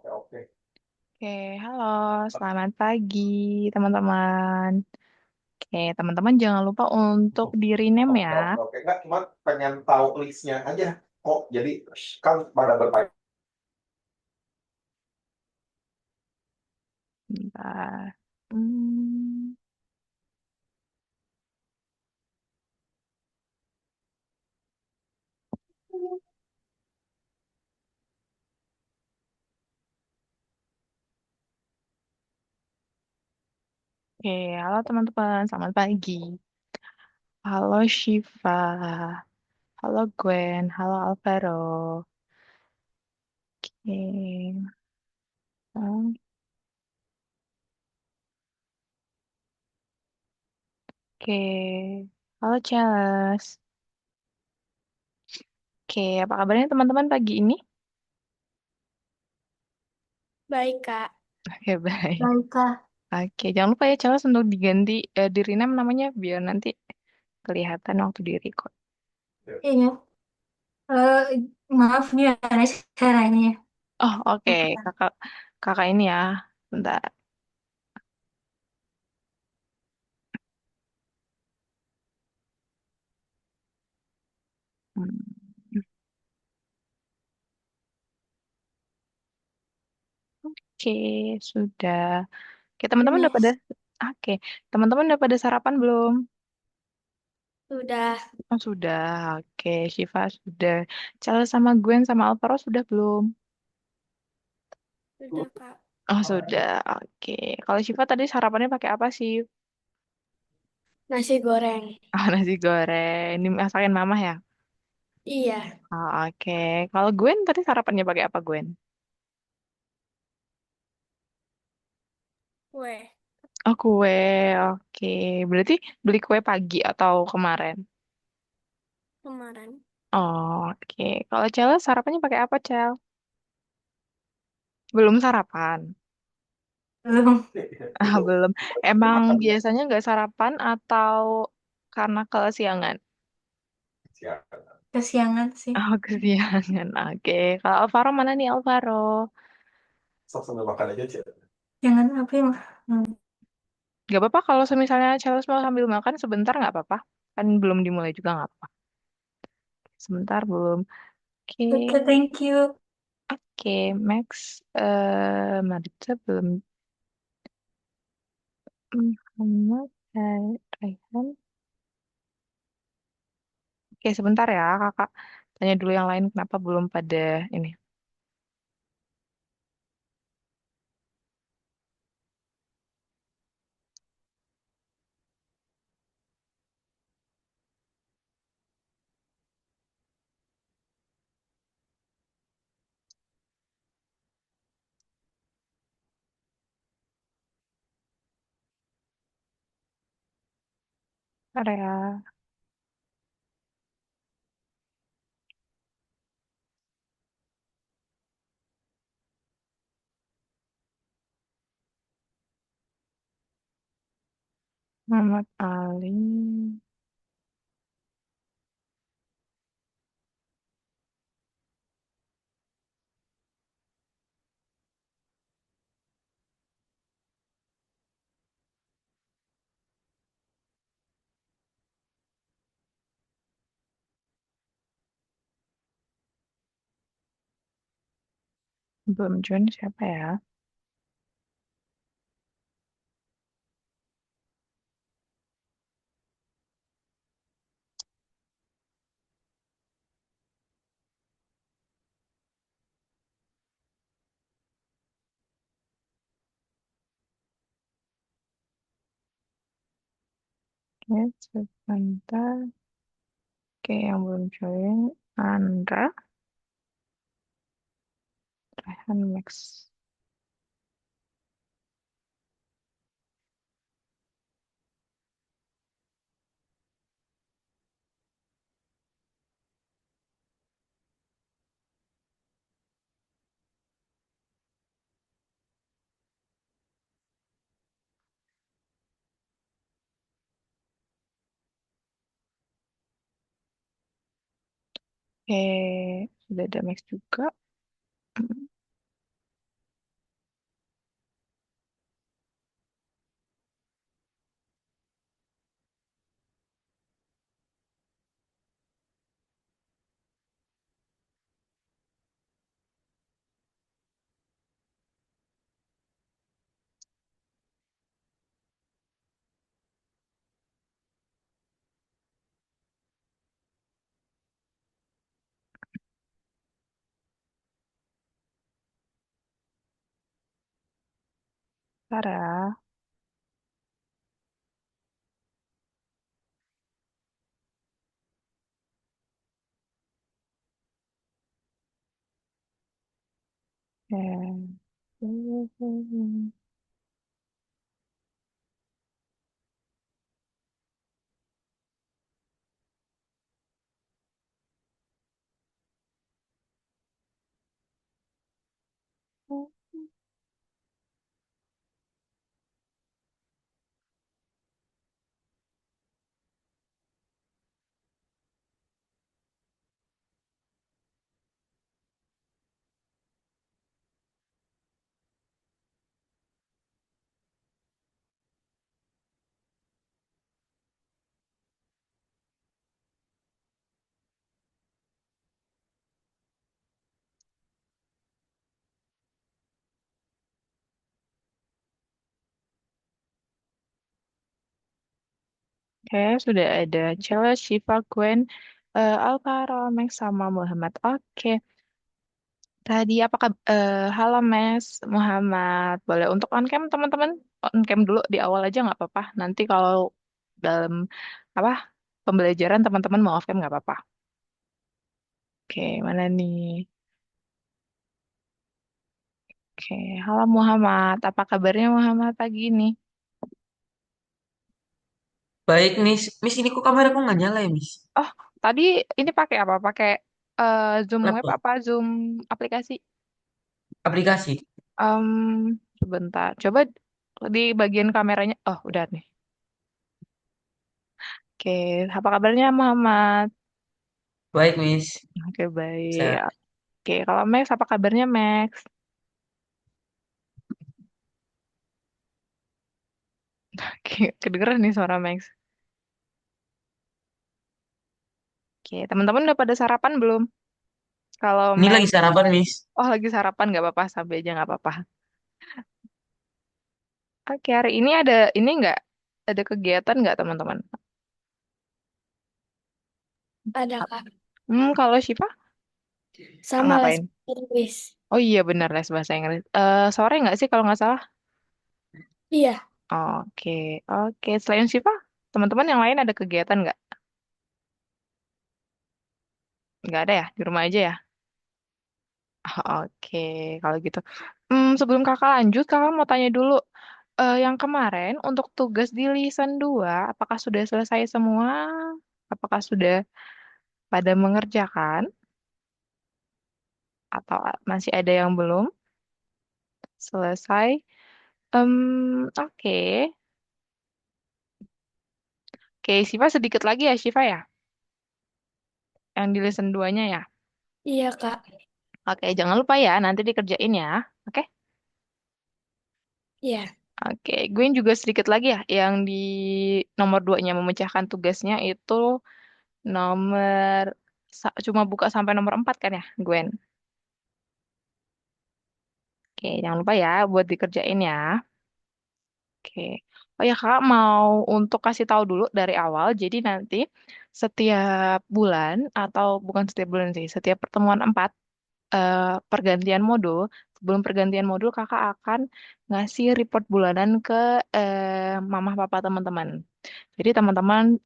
Oke, halo, selamat pagi teman-teman. Oke, teman-teman jangan lupa untuk di rename ya. Oke. Nggak, cuma pengen tahu listnya aja. Kok jadi kan pada bertanya. Bentar. Hmm, Oke, halo teman-teman, selamat pagi. Halo Shiva, halo Gwen, halo Alvaro. Oke, oke, halo Charles. Oke, apa kabarnya teman-teman pagi ini? Baik, Kak. Oke, baik. Baik, Kak. Oke, jangan lupa ya Charles untuk diganti di rename namanya biar nanti kelihatan waktu di record. Iya. Eh, maaf gimana sih caranya? Oh, oke. Kakak kakak ini ya. Bentar. Hmm, Oke, sudah. Oke, teman-teman udah pada Yes. Oke, teman-teman udah pada sarapan belum? Sudah, Oh, sudah. Oke, Shiva sudah. Charles sama Gwen sama Alvaro sudah belum? sudah, Kak. Oh, sudah. Oke. Kalau Shiva tadi sarapannya pakai apa sih? Nasi goreng. Oh, nasi goreng. Dimasakin mama ya? Iya, Oh, oke. Kalau Gwen tadi sarapannya pakai apa, Gwen? kue Oh, kue. Oke. Berarti beli kue pagi atau kemarin? kemarin. Oh, oke. Kalau Cel sarapannya pakai apa, Cel? Belum sarapan. Belum. Ah, belum. Emang biasanya nggak sarapan atau karena kesiangan? Kesiangan sih. Oh, kesiangan. Oke. Kalau Alvaro mana nih, Alvaro? Sok sambil makan aja, Cil. Jangan apa ya, Mah? Gak apa-apa kalau misalnya Charles mau sambil makan sebentar nggak apa-apa. Kan belum dimulai juga nggak apa-apa. Sebentar belum. Oke. Oke, thank you. Oke, Max. Marita belum. Muhammad. Raihan. Oke, sebentar ya, kakak. Tanya dulu yang lain kenapa belum pada ini. Area Muhammad Ali. Belum join siapa ya? Oke, sebentar. Oke, yang belum join. Andra, Rehan Max. Oke, sudah ada Max juga. Sarah. Oke, sudah ada Chelsea, Shiva, Gwen, Alvaro, Max, sama Muhammad. Oke, tadi apakah halo Mas Muhammad, boleh untuk on cam teman-teman? On cam dulu di awal aja nggak apa-apa. Nanti kalau dalam apa pembelajaran teman-teman mau off cam nggak apa-apa. Oke, mana nih? Oke, halo Muhammad, apa kabarnya Muhammad pagi ini? Baik, Miss. Miss, ini kok kamera aku nggak nyala ya, Miss? Oh, tadi ini pakai apa? Pakai Zoom web Laptop, apa Zoom aplikasi? aplikasi. Sebentar. Coba di bagian kameranya. Oh, udah nih. Oke, apa kabarnya Muhammad? Baik, Miss. Oke, baik. Saya, Oke, kalau Max, apa kabarnya Max? Oke, kedengeran nih suara Max. Oke, teman-teman udah pada sarapan belum? Kalau ini Max, lagi sarapan, Miss. oh lagi sarapan nggak apa-apa, sampai aja nggak apa-apa. Oke, hari ini ada ini nggak? Ada kegiatan nggak teman-teman? Ada Kak. Kalau Syifa Sama les ngapain? Inggris. Oh iya benar les bahasa Inggris. Sore nggak sih kalau nggak salah? Iya, Oke, oke. Selain Syifa, teman-teman yang lain ada kegiatan nggak? Nggak ada ya? Di rumah aja ya? Oke, kalau gitu. Sebelum kakak lanjut, kakak mau tanya dulu. Yang kemarin untuk tugas di lisan 2, apakah sudah selesai semua? Apakah sudah pada mengerjakan? Atau masih ada yang belum selesai? Oke. Oke, Siva sedikit lagi ya, Siva ya? Yang di lisan 2-nya ya? iya Kak. Oke, jangan lupa ya, nanti dikerjain ya. Oke? Iya, Oke, Gwen juga sedikit lagi ya, yang di nomor 2-nya memecahkan tugasnya itu nomor cuma buka sampai nomor 4 kan ya, Gwen? Oke, jangan lupa ya buat dikerjain ya. Oke. Oh ya, Kak mau untuk kasih tahu dulu dari awal. Jadi nanti setiap bulan atau bukan setiap bulan sih, setiap pertemuan 4 eh, pergantian modul, sebelum pergantian modul Kakak akan ngasih report bulanan ke mama papa teman-teman. Jadi teman-teman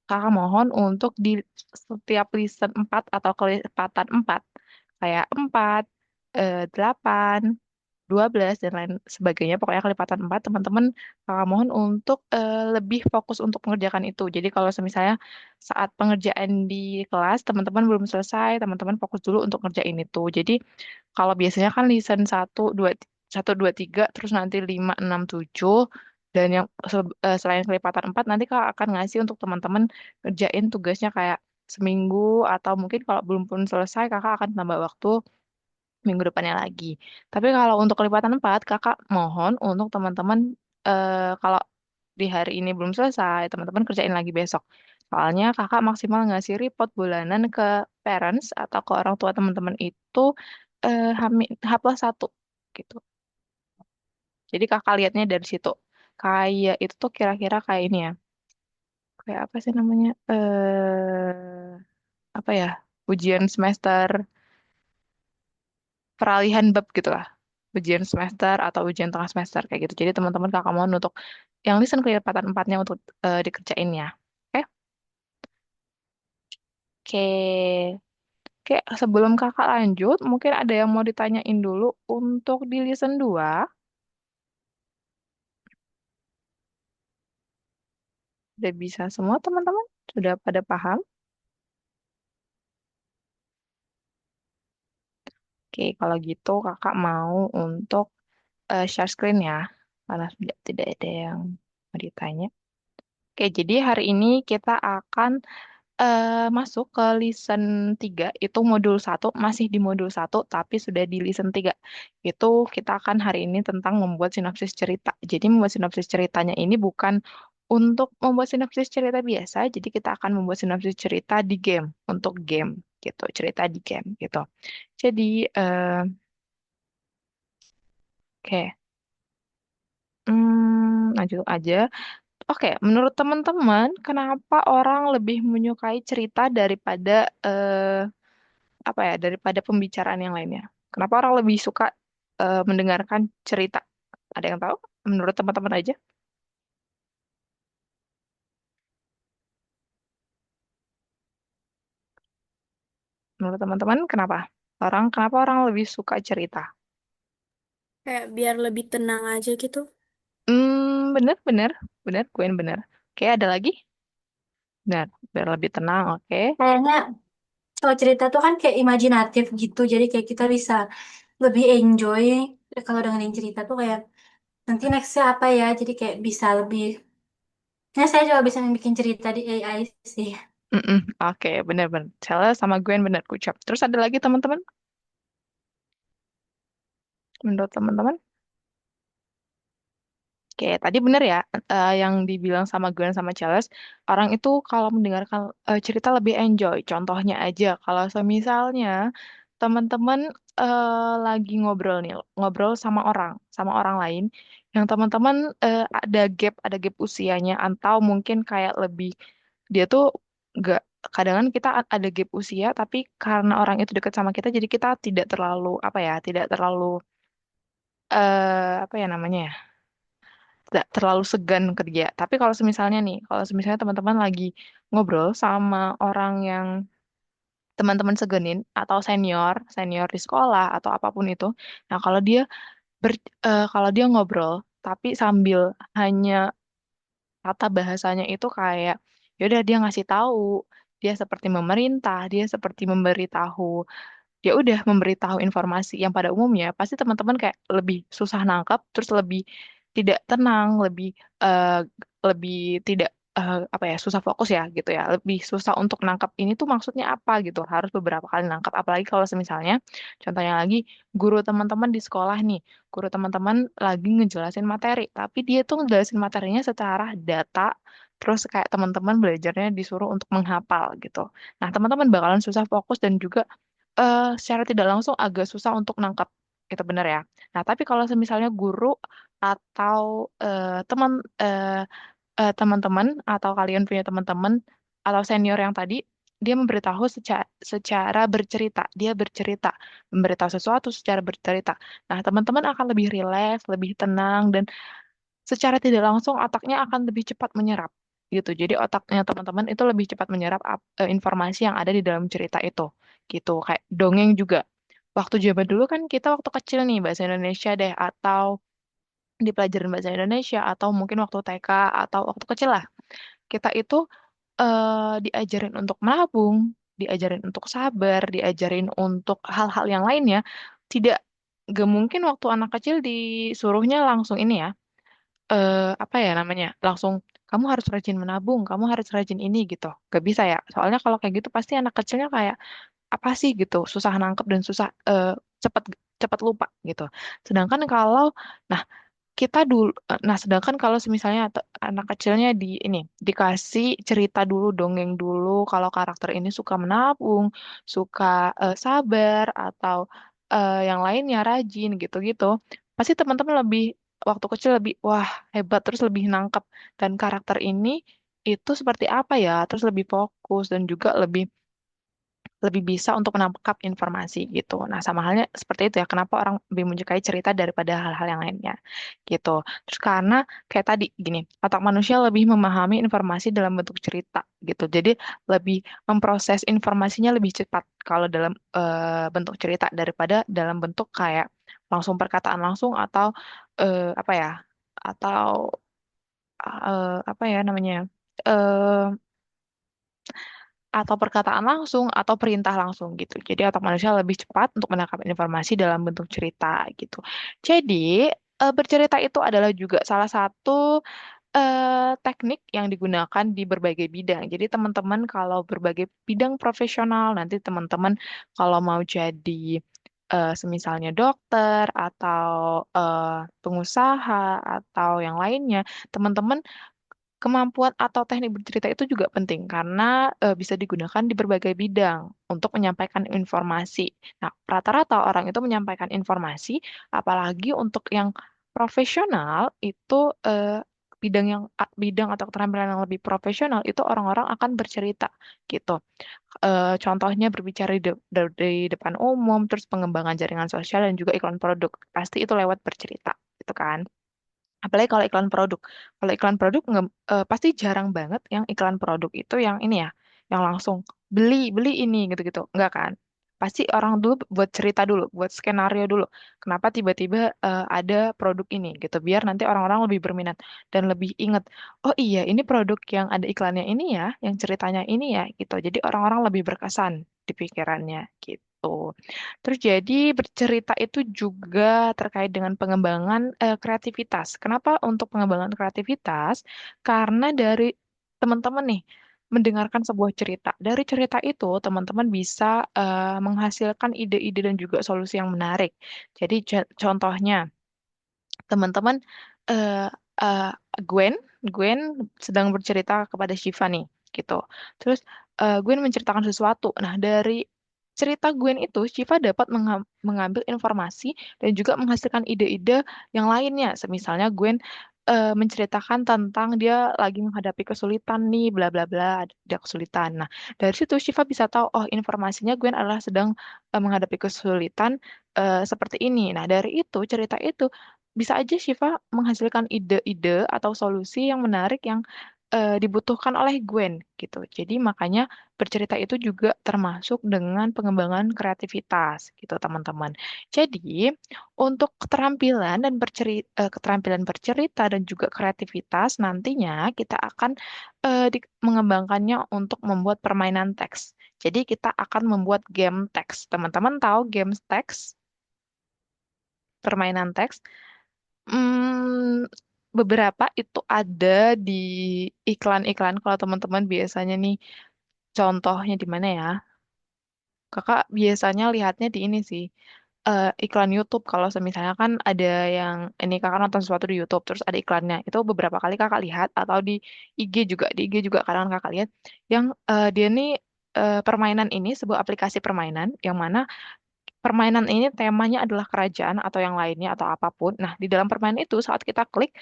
kakak mohon untuk di setiap listen 4 atau kelipatan 4 kayak 4, 8, 12 dan lain sebagainya. Pokoknya kelipatan 4 teman-teman kakak mohon untuk lebih fokus untuk mengerjakan itu. Jadi kalau misalnya saat pengerjaan di kelas teman-teman belum selesai, teman-teman fokus dulu untuk ngerjain itu. Jadi kalau biasanya kan listen 1, 2, 3 terus nanti 5, 6, 7 dan yang selain kelipatan 4 nanti Kak akan ngasih untuk teman-teman kerjain tugasnya kayak seminggu atau mungkin kalau belum pun selesai Kakak akan tambah waktu minggu depannya lagi. Tapi kalau untuk kelipatan 4 Kakak mohon untuk teman-teman kalau di hari ini belum selesai, teman-teman kerjain lagi besok. Soalnya Kakak maksimal ngasih report bulanan ke parents atau ke orang tua teman-teman itu H+1 gitu. Jadi kakak lihatnya dari situ. Kayak itu tuh kira-kira kayak ini ya. Kayak apa sih namanya? Apa ya? Ujian semester peralihan bab gitu lah. ujian semester atau ujian tengah semester kayak gitu. Jadi teman-teman kakak mohon untuk yang listen kelipatan empatnya untuk dikerjain ya. Oke? Oke. Oke, sebelum kakak lanjut, mungkin ada yang mau ditanyain dulu untuk di listen 2. Udah bisa semua teman-teman? Sudah pada paham? Oke, kalau gitu kakak mau untuk share screen ya, karena sudah tidak ada yang mau ditanya. Oke, jadi hari ini kita akan masuk ke listen 3 itu modul 1 masih di modul 1 tapi sudah di listen 3. Itu kita akan hari ini tentang membuat sinopsis cerita. Jadi membuat sinopsis ceritanya ini bukan untuk membuat sinopsis cerita biasa, jadi kita akan membuat sinopsis cerita di game, untuk game gitu, cerita di game gitu. Jadi oke, lanjut aja. Oke, menurut teman-teman, kenapa orang lebih menyukai cerita daripada apa ya daripada pembicaraan yang lainnya. Kenapa orang lebih suka mendengarkan cerita? Ada yang tahu? Menurut teman-teman aja, menurut teman-teman kenapa? Kenapa orang lebih suka cerita? Kayak biar lebih tenang aja gitu. Bener, bener, bener, Gwen bener. Oke, ada lagi? Benar, biar lebih tenang. Oke. Kayaknya kalau cerita tuh kan kayak imajinatif gitu, jadi kayak kita bisa lebih enjoy kalau dengerin cerita tuh kayak nanti nextnya apa ya, jadi kayak bisa lebih. Nah, saya juga bisa bikin cerita di AI sih. Mm-mm, oke, bener-bener. Salah sama Gwen bener, ucap. Terus ada lagi teman-teman? Menurut teman-teman? Oke, tadi bener ya, yang dibilang sama Gwen sama Charles, orang itu kalau mendengarkan cerita lebih enjoy. Contohnya aja, kalau semisalnya teman-teman lagi ngobrol nih, ngobrol sama orang lain, yang teman-teman ada gap usianya, atau mungkin kayak lebih, dia tuh nggak, kadang kan kita ada gap usia, tapi karena orang itu dekat sama kita, jadi kita tidak terlalu, apa ya, tidak terlalu, apa ya namanya ya, tidak terlalu segan kerja. Tapi kalau semisalnya nih, kalau semisalnya teman-teman lagi ngobrol sama orang yang teman-teman segenin atau senior, senior di sekolah atau apapun itu. Nah, kalau dia ngobrol tapi sambil hanya tata bahasanya itu kayak yaudah dia ngasih tahu, dia seperti memerintah, dia seperti memberitahu, ya udah memberitahu informasi yang pada umumnya pasti teman-teman kayak lebih susah nangkap, terus lebih tidak tenang, eh, lebih tidak apa ya, susah fokus ya gitu ya, lebih susah untuk nangkap ini tuh maksudnya apa gitu, harus beberapa kali nangkap, apalagi kalau misalnya contohnya lagi guru teman-teman di sekolah nih, guru teman-teman lagi ngejelasin materi tapi dia tuh ngejelasin materinya secara data, terus kayak teman-teman belajarnya disuruh untuk menghafal gitu. Nah, teman-teman bakalan susah fokus dan juga secara tidak langsung agak susah untuk nangkap, itu benar ya. Nah, tapi kalau misalnya guru atau teman-teman atau kalian punya teman-teman atau senior yang tadi, dia memberitahu secara bercerita, dia bercerita, memberitahu sesuatu secara bercerita. Nah, teman-teman akan lebih rileks, lebih tenang, dan secara tidak langsung otaknya akan lebih cepat menyerap gitu. Jadi otaknya teman-teman itu lebih cepat menyerap informasi yang ada di dalam cerita itu gitu. Kayak dongeng juga. Waktu zaman dulu kan kita waktu kecil nih bahasa Indonesia deh, atau di pelajaran bahasa Indonesia, atau mungkin waktu TK atau waktu kecil lah. Kita itu diajarin untuk menabung, diajarin untuk sabar, diajarin untuk hal-hal yang lainnya. Tidak, gak mungkin waktu anak kecil disuruhnya langsung ini ya, apa ya namanya, langsung kamu harus rajin menabung, kamu harus rajin ini gitu. Gak bisa ya. Soalnya kalau kayak gitu pasti anak kecilnya kayak apa sih gitu, susah nangkep dan susah cepat cepat lupa gitu. Sedangkan kalau nah kita dulu sedangkan kalau misalnya anak kecilnya di ini dikasih cerita dulu, dongeng dulu, kalau karakter ini suka menabung, suka sabar, atau yang lainnya rajin gitu-gitu, pasti teman-teman lebih waktu kecil lebih wah hebat, terus lebih nangkep dan karakter ini itu seperti apa ya, terus lebih fokus dan juga lebih lebih bisa untuk menangkap informasi gitu. Nah, sama halnya seperti itu ya, kenapa orang lebih menyukai cerita daripada hal-hal yang lainnya gitu. Terus karena kayak tadi gini, otak manusia lebih memahami informasi dalam bentuk cerita gitu. Jadi lebih memproses informasinya lebih cepat kalau dalam bentuk cerita daripada dalam bentuk kayak langsung perkataan langsung atau apa ya? Atau apa ya namanya? eh atau perkataan langsung atau perintah langsung gitu. Jadi otak manusia lebih cepat untuk menangkap informasi dalam bentuk cerita gitu. Jadi bercerita itu adalah juga salah satu teknik yang digunakan di berbagai bidang. Jadi teman-teman kalau berbagai bidang profesional, nanti teman-teman kalau mau jadi semisalnya dokter atau pengusaha atau yang lainnya, teman-teman kemampuan atau teknik bercerita itu juga penting karena bisa digunakan di berbagai bidang untuk menyampaikan informasi. Nah, rata-rata orang itu menyampaikan informasi, apalagi untuk yang profesional itu bidang atau keterampilan yang lebih profesional itu orang-orang akan bercerita gitu. Contohnya berbicara di depan umum, terus pengembangan jaringan sosial dan juga iklan produk. Pasti itu lewat bercerita, gitu kan. Apalagi kalau iklan produk. Kalau iklan produk pasti jarang banget yang iklan produk itu yang ini ya, yang langsung beli beli ini gitu-gitu. Enggak kan? Pasti orang dulu buat cerita dulu, buat skenario dulu. Kenapa tiba-tiba ada produk ini gitu. Biar nanti orang-orang lebih berminat dan lebih inget. Oh iya, ini produk yang ada iklannya ini ya, yang ceritanya ini ya gitu. Jadi orang-orang lebih berkesan di pikirannya gitu. Terus jadi bercerita itu juga terkait dengan pengembangan kreativitas. Kenapa untuk pengembangan kreativitas? Karena dari teman-teman nih mendengarkan sebuah cerita. Dari cerita itu teman-teman bisa menghasilkan ide-ide dan juga solusi yang menarik. Jadi contohnya teman-teman eh eh, Gwen Gwen sedang bercerita kepada Shiva nih gitu. Terus Gwen menceritakan sesuatu. Nah, dari cerita Gwen itu Shiva dapat mengambil informasi dan juga menghasilkan ide-ide yang lainnya. Semisalnya Gwen menceritakan tentang dia lagi menghadapi kesulitan nih, bla bla bla, ada kesulitan. Nah, dari situ Shiva bisa tahu, oh informasinya Gwen adalah sedang menghadapi kesulitan seperti ini. Nah, dari itu cerita itu bisa aja Shiva menghasilkan ide-ide atau solusi yang menarik yang dibutuhkan oleh Gwen gitu. Jadi makanya bercerita itu juga termasuk dengan pengembangan kreativitas gitu teman-teman. Jadi untuk keterampilan bercerita dan juga kreativitas nantinya kita akan mengembangkannya untuk membuat permainan teks. Jadi kita akan membuat game teks. Teman-teman tahu game teks, permainan teks? Hmm, beberapa itu ada di iklan-iklan. Kalau teman-teman biasanya nih, contohnya di mana ya? Kakak biasanya lihatnya di ini sih, iklan YouTube. Kalau misalnya kan ada yang ini kakak nonton sesuatu di YouTube, terus ada iklannya. Itu beberapa kali kakak lihat, atau di IG juga, kadang kakak lihat, yang dia nih permainan ini sebuah aplikasi permainan yang mana permainan ini temanya adalah kerajaan atau yang lainnya atau apapun. Nah, di dalam permainan itu saat kita klik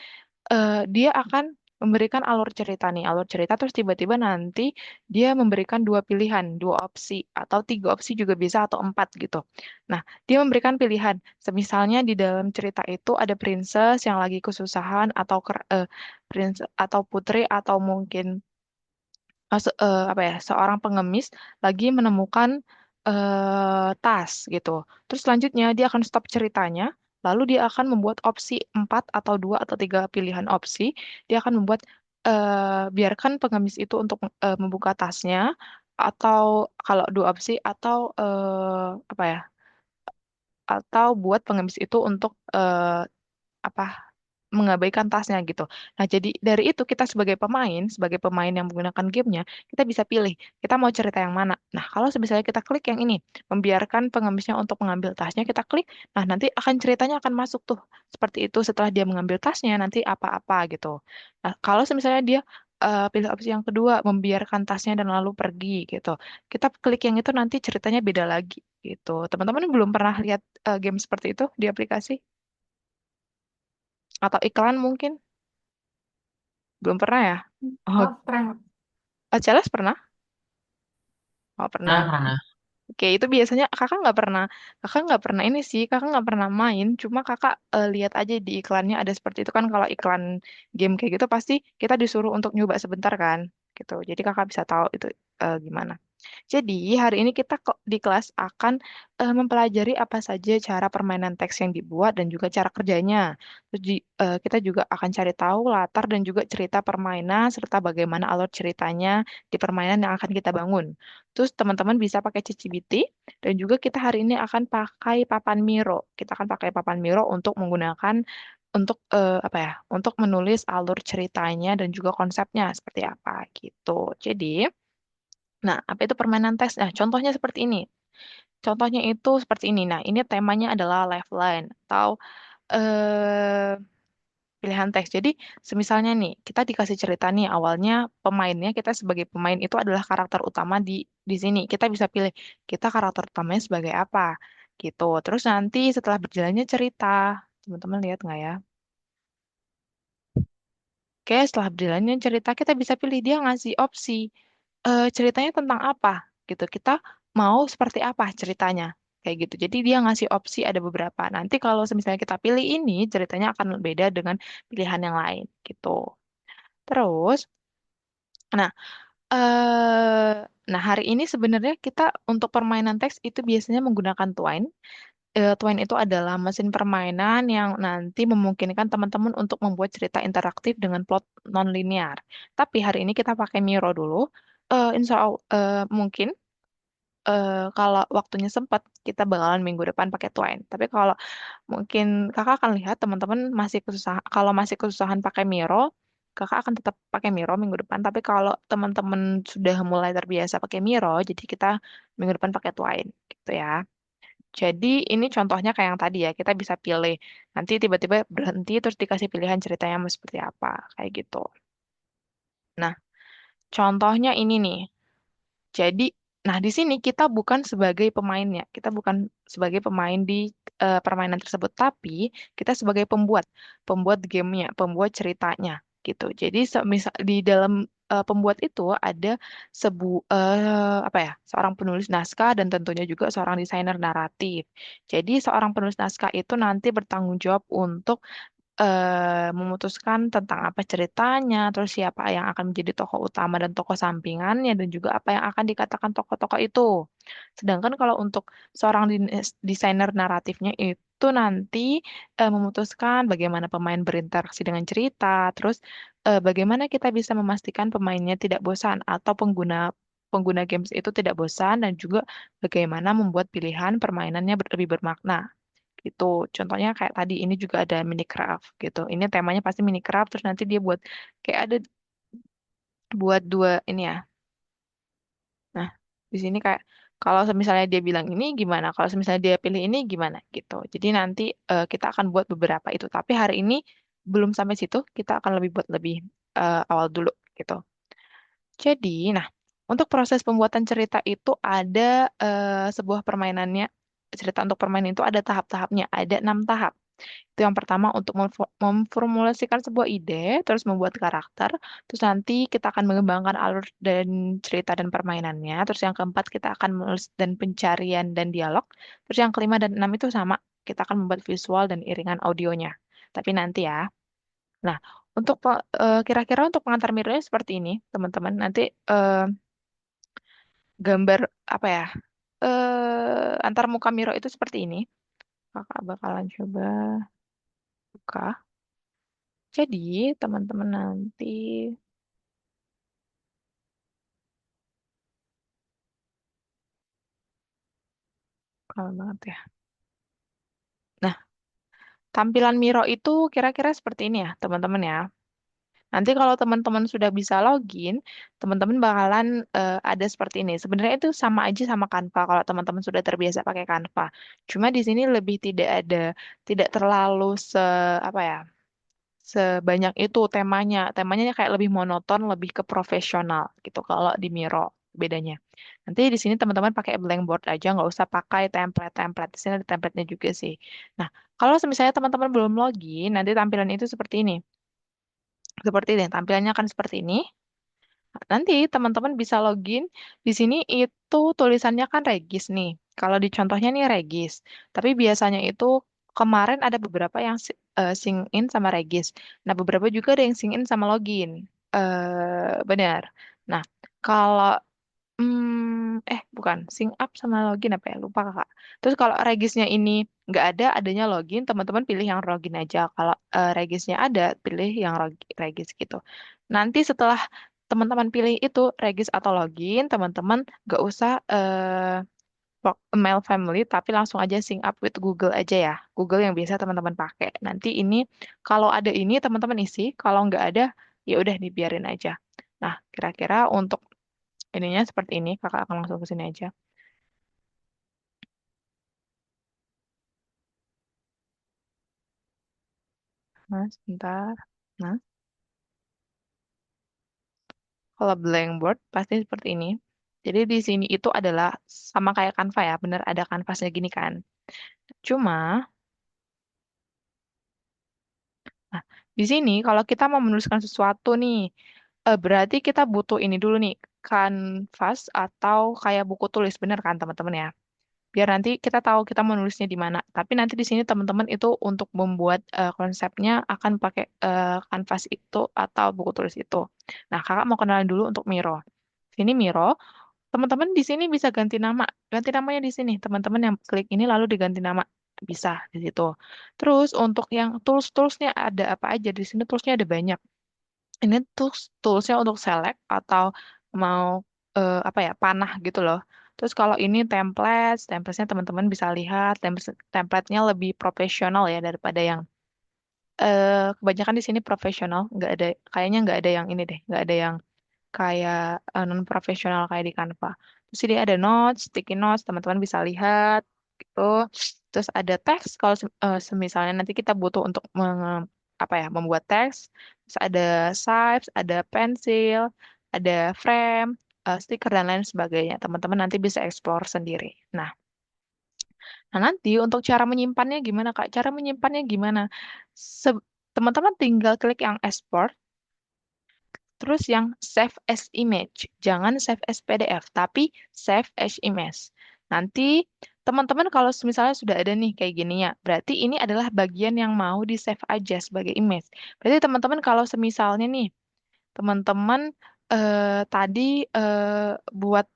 dia akan memberikan alur cerita nih, alur cerita terus tiba-tiba nanti dia memberikan dua pilihan, dua opsi atau tiga opsi juga bisa atau empat gitu. Nah, dia memberikan pilihan. Semisalnya di dalam cerita itu ada princess yang lagi kesusahan atau prince atau putri atau mungkin apa ya seorang pengemis lagi menemukan tas gitu. Terus selanjutnya dia akan stop ceritanya, lalu dia akan membuat opsi empat atau dua atau tiga pilihan opsi. Dia akan membuat biarkan pengemis itu untuk membuka tasnya atau kalau dua opsi atau apa ya atau buat pengemis itu untuk apa mengabaikan tasnya gitu. Nah, jadi dari itu kita sebagai pemain yang menggunakan gamenya, kita bisa pilih kita mau cerita yang mana. Nah, kalau misalnya kita klik yang ini, membiarkan pengemisnya untuk mengambil tasnya, kita klik, nah nanti akan ceritanya akan masuk tuh seperti itu setelah dia mengambil tasnya nanti apa-apa gitu. Nah, kalau misalnya dia pilih opsi yang kedua, membiarkan tasnya dan lalu pergi gitu. Kita klik yang itu nanti ceritanya beda lagi gitu. Teman-teman belum pernah lihat game seperti itu di aplikasi atau iklan mungkin? Belum pernah ya? Oh, Oh, keren. Celes pernah? Oh, Nah, pernah. pernah. Oke, itu biasanya kakak nggak pernah ini sih, kakak nggak pernah main, cuma kakak lihat aja di iklannya ada seperti itu kan kalau iklan game kayak gitu pasti kita disuruh untuk nyoba sebentar kan, gitu. Jadi kakak bisa tahu itu gimana. Jadi, hari ini kita di kelas akan mempelajari apa saja cara permainan teks yang dibuat dan juga cara kerjanya. Terus kita juga akan cari tahu latar dan juga cerita permainan serta bagaimana alur ceritanya di permainan yang akan kita bangun. Terus teman-teman bisa pakai ChatGPT dan juga kita hari ini akan pakai papan Miro. Kita akan pakai papan Miro untuk menggunakan untuk apa ya? Untuk menulis alur ceritanya dan juga konsepnya seperti apa gitu. Jadi, nah, apa itu permainan teks? Nah, contohnya seperti ini. Contohnya itu seperti ini. Nah, ini temanya adalah lifeline atau eh, pilihan teks. Jadi, semisalnya nih, kita dikasih cerita nih, awalnya pemainnya kita sebagai pemain itu adalah karakter utama di sini. Kita bisa pilih kita karakter utamanya sebagai apa, gitu. Terus nanti setelah berjalannya cerita, teman-teman lihat nggak ya? Oke, setelah berjalannya cerita, kita bisa pilih dia ngasih opsi ceritanya tentang apa gitu. Kita mau seperti apa ceritanya kayak gitu. Jadi dia ngasih opsi ada beberapa. Nanti kalau misalnya kita pilih ini, ceritanya akan beda dengan pilihan yang lain gitu. Terus, nah, nah hari ini sebenarnya kita untuk permainan teks itu biasanya menggunakan Twine. Twine itu adalah mesin permainan yang nanti memungkinkan teman-teman untuk membuat cerita interaktif dengan plot non-linear. Tapi hari ini kita pakai Miro dulu. Insya Allah, mungkin kalau waktunya sempat, kita bakalan minggu depan pakai Twine. Tapi kalau mungkin kakak akan lihat teman-teman masih kesusahan, kalau masih kesusahan pakai Miro, kakak akan tetap pakai Miro minggu depan. Tapi kalau teman-teman sudah mulai terbiasa pakai Miro, jadi kita minggu depan pakai Twine, gitu ya. Jadi ini contohnya kayak yang tadi ya, kita bisa pilih. Nanti tiba-tiba berhenti terus dikasih pilihan ceritanya mau seperti apa, kayak gitu. Nah, contohnya ini nih. Jadi, nah di sini kita bukan sebagai pemainnya, kita bukan sebagai pemain di permainan tersebut, tapi kita sebagai pembuat gamenya, pembuat ceritanya, gitu. Jadi, misal di dalam pembuat itu ada apa ya, seorang penulis naskah dan tentunya juga seorang desainer naratif. Jadi, seorang penulis naskah itu nanti bertanggung jawab untuk memutuskan tentang apa ceritanya, terus siapa yang akan menjadi tokoh utama dan tokoh sampingannya, dan juga apa yang akan dikatakan tokoh-tokoh itu. Sedangkan kalau untuk seorang desainer naratifnya itu nanti memutuskan bagaimana pemain berinteraksi dengan cerita, terus bagaimana kita bisa memastikan pemainnya tidak bosan atau pengguna pengguna games itu tidak bosan dan juga bagaimana membuat pilihan permainannya lebih bermakna gitu. Contohnya kayak tadi ini juga ada Minecraft gitu. Ini temanya pasti Minecraft terus nanti dia buat kayak ada buat dua ini ya. Nah, di sini kayak kalau misalnya dia bilang ini gimana, kalau misalnya dia pilih ini gimana gitu. Jadi nanti kita akan buat beberapa itu. Tapi hari ini belum sampai situ, kita akan lebih buat lebih awal dulu gitu. Jadi, nah, untuk proses pembuatan cerita itu ada sebuah permainannya. Cerita untuk permainan itu ada tahap-tahapnya, ada 6 tahap. Itu yang pertama untuk memformulasikan sebuah ide, terus membuat karakter, terus nanti kita akan mengembangkan alur dan cerita dan permainannya, terus yang keempat kita akan menulis dan pencarian dan dialog, terus yang kelima dan enam itu sama, kita akan membuat visual dan iringan audionya. Tapi nanti ya. Nah, untuk kira-kira untuk pengantar mirrornya seperti ini, teman-teman. Nanti gambar apa ya? Antar muka Miro itu seperti ini. Kakak bakalan coba buka. Jadi, teman-teman nanti kalau banget ya. Nah, tampilan Miro itu kira-kira seperti ini ya, teman-teman ya. Nanti kalau teman-teman sudah bisa login, teman-teman bakalan ada seperti ini. Sebenarnya itu sama aja sama Canva kalau teman-teman sudah terbiasa pakai Canva. Cuma di sini lebih tidak terlalu apa ya, sebanyak itu temanya. Temanya kayak lebih monoton, lebih ke profesional gitu kalau di Miro bedanya. Nanti di sini teman-teman pakai blank board aja, nggak usah pakai template-template. Di sini ada template-nya juga sih. Nah, kalau misalnya teman-teman belum login, nanti tampilan itu seperti ini. Seperti ini, tampilannya akan seperti ini. Nanti teman-teman bisa login. Di sini itu tulisannya kan Regis nih. Kalau di contohnya nih Regis. Tapi biasanya itu kemarin ada beberapa yang sync in sama Regis. Nah, beberapa juga ada yang sync in sama login. Benar. Nah, kalau bukan, sync up sama login apa ya? Lupa kakak. Terus kalau regisnya ini nggak ada, adanya login, teman-teman pilih yang login aja. Kalau regisnya ada, pilih yang regis gitu. Nanti setelah teman-teman pilih itu regis atau login, teman-teman nggak usah mail family, tapi langsung aja sync up with Google aja ya. Google yang biasa teman-teman pakai. Nanti ini kalau ada ini teman-teman isi, kalau nggak ada ya udah dibiarin aja. Nah, kira-kira untuk ininya seperti ini, kakak akan langsung ke sini aja. Nah, sebentar. Nah, kalau blank board pasti seperti ini. Jadi di sini itu adalah sama kayak Canva ya, bener ada kanvasnya gini kan. Cuma, nah, di sini kalau kita mau menuliskan sesuatu nih, berarti kita butuh ini dulu nih, kanvas atau kayak buku tulis, bener kan teman-teman ya? Biar nanti kita tahu kita mau nulisnya di mana. Tapi nanti di sini teman-teman itu untuk membuat konsepnya akan pakai kanvas itu atau buku tulis itu. Nah, kakak mau kenalan dulu untuk Miro. Sini Miro, teman-teman di sini bisa ganti nama. Ganti namanya di sini. Teman-teman yang klik ini lalu diganti nama. Bisa di situ. Terus untuk yang tools-toolsnya ada apa aja? Di sini toolsnya ada banyak. Ini toolsnya untuk select atau mau apa ya panah gitu loh. Terus kalau ini templatesnya teman-teman bisa lihat templatenya lebih profesional ya daripada yang kebanyakan di sini profesional. Nggak ada kayaknya nggak ada yang ini deh, nggak ada yang kayak non profesional kayak di Canva. Terus ini ada notes, sticky notes, teman-teman bisa lihat gitu. Terus ada teks kalau semisalnya nanti kita butuh untuk apa ya, membuat teks. Terus ada Shapes, ada pensil, ada frame, stiker dan lain sebagainya. Teman-teman nanti bisa explore sendiri. Nah, nanti untuk cara menyimpannya gimana, Kak? Cara menyimpannya gimana? Se- Teman-teman tinggal klik yang export. Terus yang save as image, jangan save as PDF, tapi save as image. Nanti teman-teman kalau misalnya sudah ada nih kayak gini ya, berarti ini adalah bagian yang mau di save aja sebagai image. Berarti teman-teman kalau semisalnya nih, teman-teman tadi buat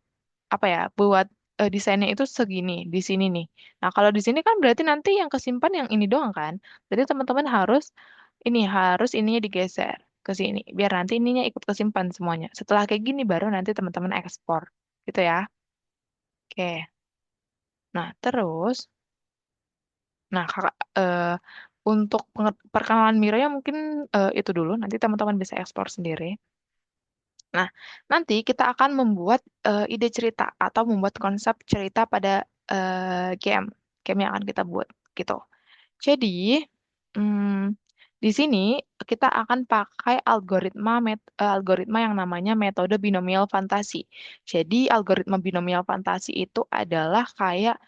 apa ya, buat desainnya itu segini di sini nih. Nah, kalau di sini kan berarti nanti yang kesimpan yang ini doang kan. Berarti teman-teman harus ininya digeser ke sini biar nanti ininya ikut kesimpan semuanya. Setelah kayak gini baru nanti teman-teman ekspor. Gitu ya. Oke. Nah, terus Kakak untuk perkenalan Miro ya mungkin itu dulu nanti teman-teman bisa ekspor sendiri. Nah, nanti kita akan membuat ide cerita atau membuat konsep cerita pada game yang akan kita buat gitu. Jadi, hmm, di sini kita akan pakai algoritma yang namanya metode binomial fantasi. Jadi, algoritma binomial fantasi itu adalah kayak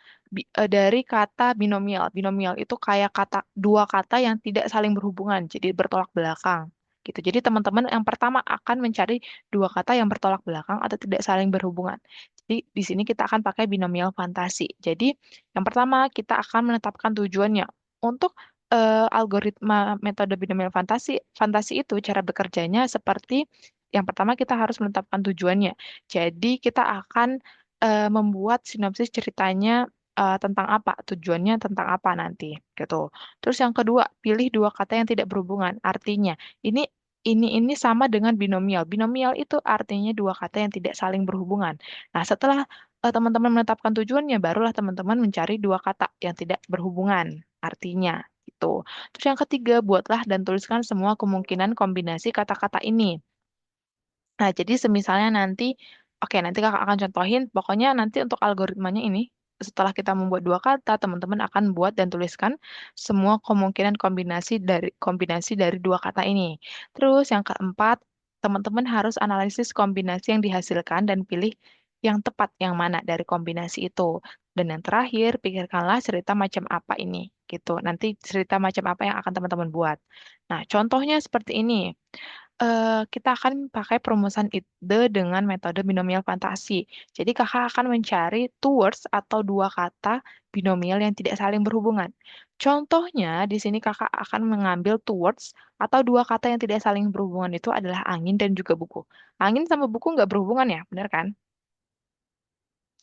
dari kata binomial. Binomial itu kayak dua kata yang tidak saling berhubungan, jadi bertolak belakang. Gitu. Jadi teman-teman yang pertama akan mencari dua kata yang bertolak belakang atau tidak saling berhubungan. Jadi di sini kita akan pakai binomial fantasi. Jadi yang pertama kita akan menetapkan tujuannya. Untuk algoritma metode binomial fantasi, fantasi itu cara bekerjanya seperti yang pertama kita harus menetapkan tujuannya. Jadi kita akan membuat sinopsis ceritanya tentang apa, tujuannya tentang apa nanti, gitu. Terus yang kedua, pilih dua kata yang tidak berhubungan. Artinya, ini ini sama dengan binomial. Binomial itu artinya dua kata yang tidak saling berhubungan. Nah, setelah teman-teman menetapkan tujuannya, barulah teman-teman mencari dua kata yang tidak berhubungan artinya. Gitu. Terus yang ketiga, buatlah dan tuliskan semua kemungkinan kombinasi kata-kata ini. Nah, jadi semisalnya nanti, oke, nanti kakak akan contohin, pokoknya nanti untuk algoritmanya ini, setelah kita membuat dua kata, teman-teman akan buat dan tuliskan semua kemungkinan kombinasi dari dua kata ini. Terus yang keempat, teman-teman harus analisis kombinasi yang dihasilkan dan pilih yang tepat yang mana dari kombinasi itu. Dan yang terakhir, pikirkanlah cerita macam apa ini, gitu. Nanti cerita macam apa yang akan teman-teman buat. Nah, contohnya seperti ini. kita akan pakai perumusan ide dengan metode binomial fantasi. Jadi kakak akan mencari two words atau dua kata binomial yang tidak saling berhubungan. Contohnya, di sini kakak akan mengambil two words atau dua kata yang tidak saling berhubungan itu adalah angin dan juga buku. Angin sama buku nggak berhubungan ya, benar kan?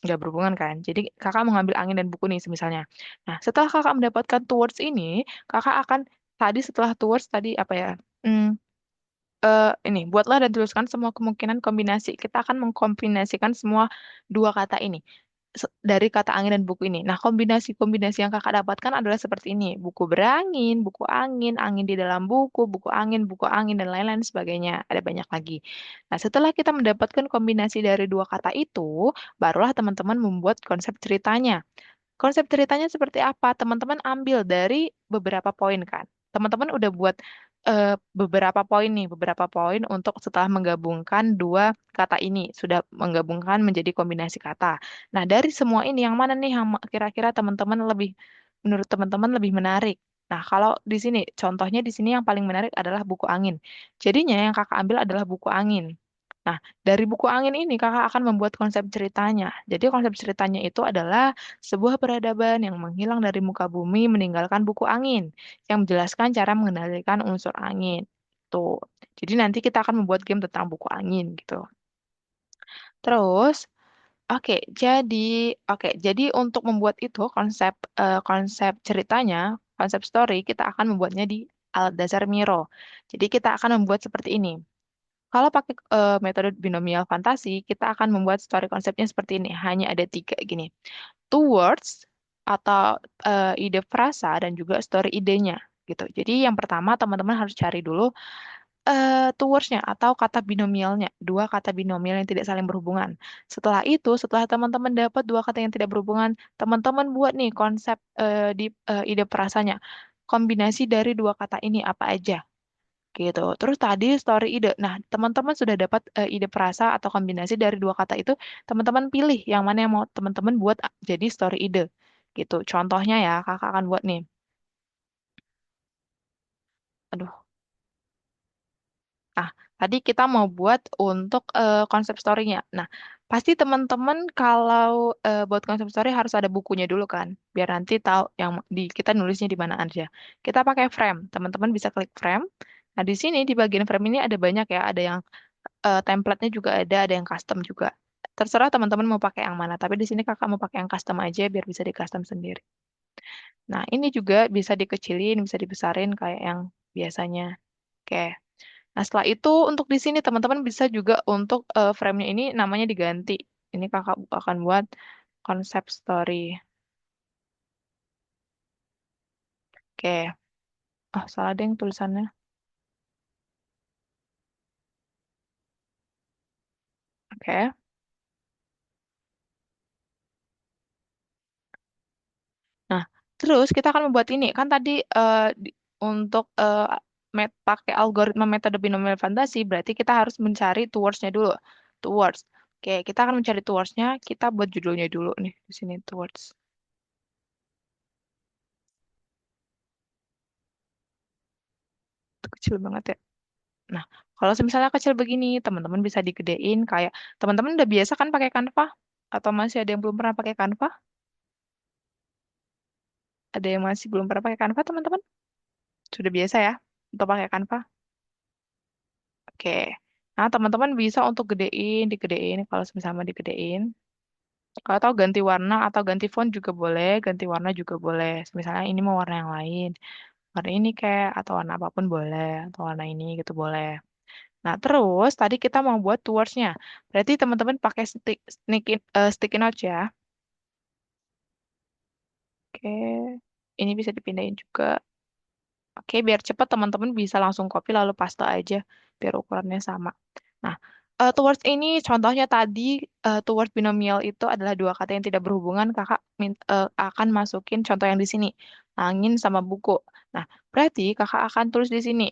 Nggak berhubungan kan? Jadi kakak mengambil angin dan buku nih misalnya. Nah, setelah kakak mendapatkan two words ini, kakak akan tadi setelah two words tadi apa ya? Hmm, ini buatlah dan tuliskan semua kemungkinan kombinasi. Kita akan mengkombinasikan semua dua kata ini dari kata angin dan buku ini. Nah, kombinasi-kombinasi yang kakak dapatkan adalah seperti ini. Buku berangin, buku angin di dalam buku angin, dan lain-lain sebagainya. Ada banyak lagi. Nah, setelah kita mendapatkan kombinasi dari dua kata itu, barulah teman-teman membuat konsep ceritanya. Konsep ceritanya seperti apa? Teman-teman ambil dari beberapa poin kan. Teman-teman udah buat beberapa poin nih, beberapa poin untuk setelah menggabungkan dua kata ini, sudah menggabungkan menjadi kombinasi kata. Nah, dari semua ini yang mana nih yang kira-kira teman-teman lebih, menurut teman-teman lebih menarik? Nah, kalau di sini, contohnya di sini yang paling menarik adalah buku angin. Jadinya yang kakak ambil adalah buku angin. Nah, dari buku angin ini kakak akan membuat konsep ceritanya. Jadi konsep ceritanya itu adalah sebuah peradaban yang menghilang dari muka bumi meninggalkan buku angin yang menjelaskan cara mengendalikan unsur angin. Tuh. Jadi nanti kita akan membuat game tentang buku angin gitu. Terus, oke, jadi jadi untuk membuat itu konsep ceritanya, konsep story kita akan membuatnya di alat dasar Miro. Jadi kita akan membuat seperti ini. Kalau pakai metode binomial fantasi, kita akan membuat story konsepnya seperti ini. Hanya ada tiga gini. Two words atau ide frasa dan juga story idenya gitu. Jadi yang pertama teman-teman harus cari dulu two words-nya atau kata binomialnya, dua kata binomial yang tidak saling berhubungan. Setelah itu, setelah teman-teman dapat dua kata yang tidak berhubungan, teman-teman buat nih konsep di ide frasanya. Kombinasi dari dua kata ini apa aja gitu. Terus tadi story ide. Nah, teman-teman sudah dapat ide frasa atau kombinasi dari dua kata itu, teman-teman pilih yang mana yang mau teman-teman buat jadi story ide. Gitu. Contohnya ya, kakak akan buat nih. Aduh. Nah, tadi kita mau buat untuk konsep story-nya. Nah, pasti teman-teman kalau buat konsep story harus ada bukunya dulu kan, biar nanti tahu yang di kita nulisnya di mana aja. Kita pakai frame. Teman-teman bisa klik frame. Nah, di sini di bagian frame ini ada banyak ya, ada yang template-nya juga ada yang custom juga. Terserah teman-teman mau pakai yang mana, tapi di sini kakak mau pakai yang custom aja biar bisa di custom sendiri. Nah, ini juga bisa dikecilin, bisa dibesarin kayak yang biasanya. Oke. Nah, setelah itu untuk di sini teman-teman bisa juga untuk frame-nya ini namanya diganti. Ini kakak akan buat konsep story. Oke. Ah, salah deh yang tulisannya. Oke. Nah, terus kita akan membuat ini. Kan tadi untuk pakai algoritma metode binomial fantasi, berarti kita harus mencari towards-nya dulu. Towards. Oke, kita akan mencari towards-nya. Kita buat judulnya dulu nih. Di sini towards. Itu kecil banget ya. Nah, kalau misalnya kecil begini, teman-teman bisa digedein. Kayak teman-teman udah biasa kan pakai Canva? Atau masih ada yang belum pernah pakai Canva? Ada yang masih belum pernah pakai Canva, teman-teman? Sudah biasa ya untuk pakai Canva? Oke. Nah, teman-teman bisa untuk digedein kalau sama digedein. Kalau tahu ganti warna atau ganti font juga boleh, ganti warna juga boleh. Misalnya ini mau warna yang lain, warna ini kayak atau warna apapun boleh, atau warna ini gitu boleh. Nah, terus tadi kita mau buat towards-nya. Berarti teman-teman pakai sticky notes ya. Oke. Ini bisa dipindahin juga. Oke, biar cepat teman-teman bisa langsung copy lalu paste aja biar ukurannya sama. Nah, towards ini contohnya tadi towards binomial itu adalah dua kata yang tidak berhubungan. Kakak akan masukin contoh yang di sini, angin sama buku. Nah, berarti kakak akan tulis di sini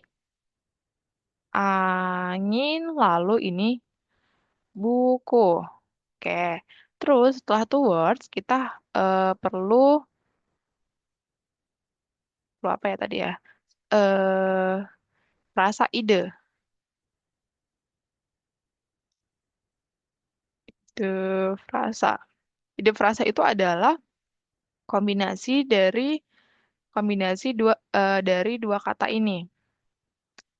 angin lalu ini buku. Oke. Terus setelah towards kita perlu perlu apa ya tadi ya? Eh rasa ide. Ide frasa. Ide frasa itu adalah kombinasi dari dua kata ini.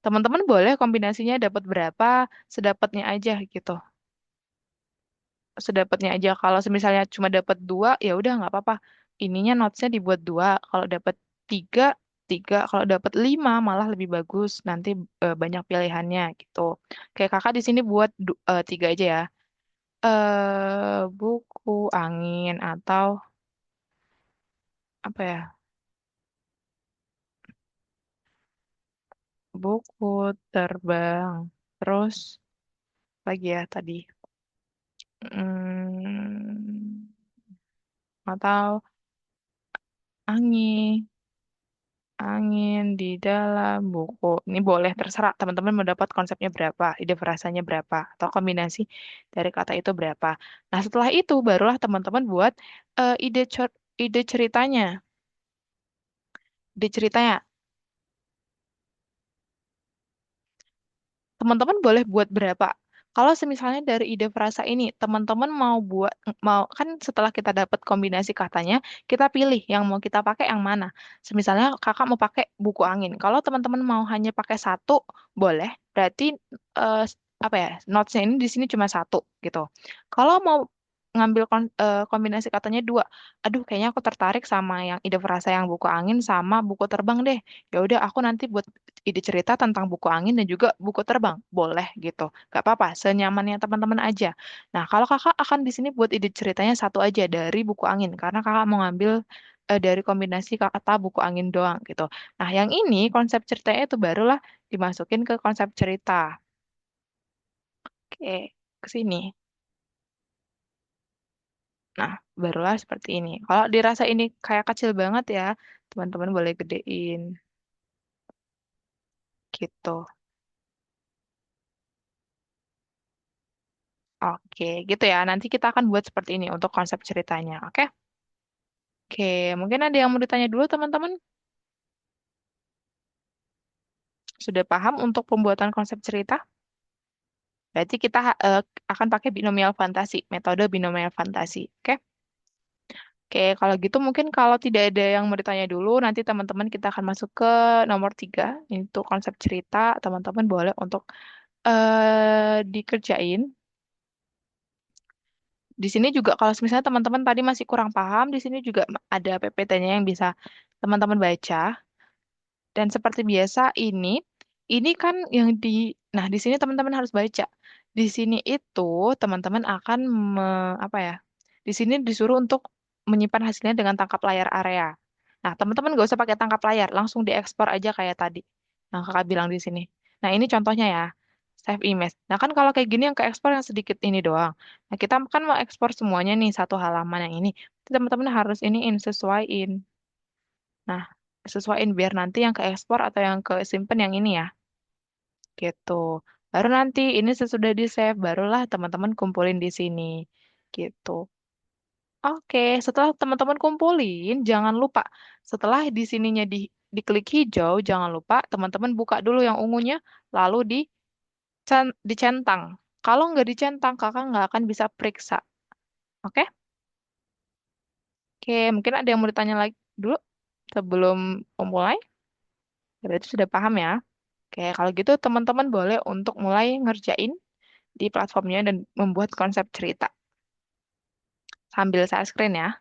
Teman-teman boleh kombinasinya dapat berapa, sedapatnya aja gitu. Sedapatnya aja. Kalau misalnya cuma dapat dua, ya udah nggak apa-apa. Ininya notesnya dibuat dua. Kalau dapat tiga, tiga. Kalau dapat lima, malah lebih bagus. Nanti banyak pilihannya gitu. Kayak kakak di sini buat tiga aja ya. Buku angin atau apa ya? Buku terbang. Terus lagi ya tadi. Hmm, atau angin. Angin di dalam buku. Ini boleh terserah teman-teman mau dapat konsepnya berapa, ide frasanya berapa, atau kombinasi dari kata itu berapa. Nah, setelah itu barulah teman-teman buat ide ceritanya. Ide ceritanya. Teman-teman boleh buat berapa? Kalau semisalnya dari ide frasa ini, teman-teman mau kan setelah kita dapat kombinasi katanya, kita pilih yang mau kita pakai yang mana. Semisalnya kakak mau pakai buku angin. Kalau teman-teman mau hanya pakai satu, boleh. Berarti apa ya? Notesnya ini di sini cuma satu gitu. Kalau mau ngambil kombinasi katanya dua, aduh kayaknya aku tertarik sama yang ide frasa yang buku angin sama buku terbang deh. Ya udah aku nanti buat ide cerita tentang buku angin dan juga buku terbang. Boleh gitu. Gak apa-apa, senyamannya teman-teman aja. Nah, kalau kakak akan di sini buat ide ceritanya satu aja dari buku angin, karena kakak mau ngambil dari kombinasi kata buku angin doang gitu. Nah, yang ini konsep ceritanya itu barulah dimasukin ke konsep cerita. Oke, ke sini. Nah, barulah seperti ini. Kalau dirasa ini kayak kecil banget ya, teman-teman boleh gedein gitu. Oke, gitu ya. Nanti kita akan buat seperti ini untuk konsep ceritanya. Oke? Oke, mungkin ada yang mau ditanya dulu teman-teman? Sudah paham untuk pembuatan konsep cerita? Berarti kita akan pakai binomial fantasi, metode binomial fantasi. Oke? Oke, kalau gitu mungkin kalau tidak ada yang mau ditanya dulu, nanti teman-teman kita akan masuk ke nomor 3, itu konsep cerita. Teman-teman boleh untuk dikerjain. Di sini juga kalau misalnya teman-teman tadi masih kurang paham, di sini juga ada PPT-nya yang bisa teman-teman baca. Dan seperti biasa ini kan yang nah di sini teman-teman harus baca. Di sini itu teman-teman akan apa ya? Di sini disuruh untuk menyimpan hasilnya dengan tangkap layar area. Nah, teman-teman nggak usah pakai tangkap layar, langsung diekspor aja kayak tadi. Nah, kakak bilang di sini. Nah, ini contohnya ya, save image. Nah, kan kalau kayak gini yang ke ekspor yang sedikit ini doang. Nah, kita kan mau ekspor semuanya nih, satu halaman yang ini. Teman-teman harus sesuaiin. Nah, sesuaiin biar nanti yang ke ekspor atau yang ke simpen yang ini ya, gitu. Baru nanti ini sesudah di save, barulah teman-teman kumpulin di sini, gitu. Oke, setelah teman-teman kumpulin, jangan lupa setelah di sininya diklik hijau, jangan lupa teman-teman buka dulu yang ungunya, lalu dicentang. Kalau nggak dicentang, kakak nggak akan bisa periksa. Oke? Oke, mungkin ada yang mau ditanya lagi dulu sebelum memulai. Berarti sudah paham ya? Oke, kalau gitu teman-teman boleh untuk mulai ngerjain di platformnya dan membuat konsep cerita. Sambil saya screen ya.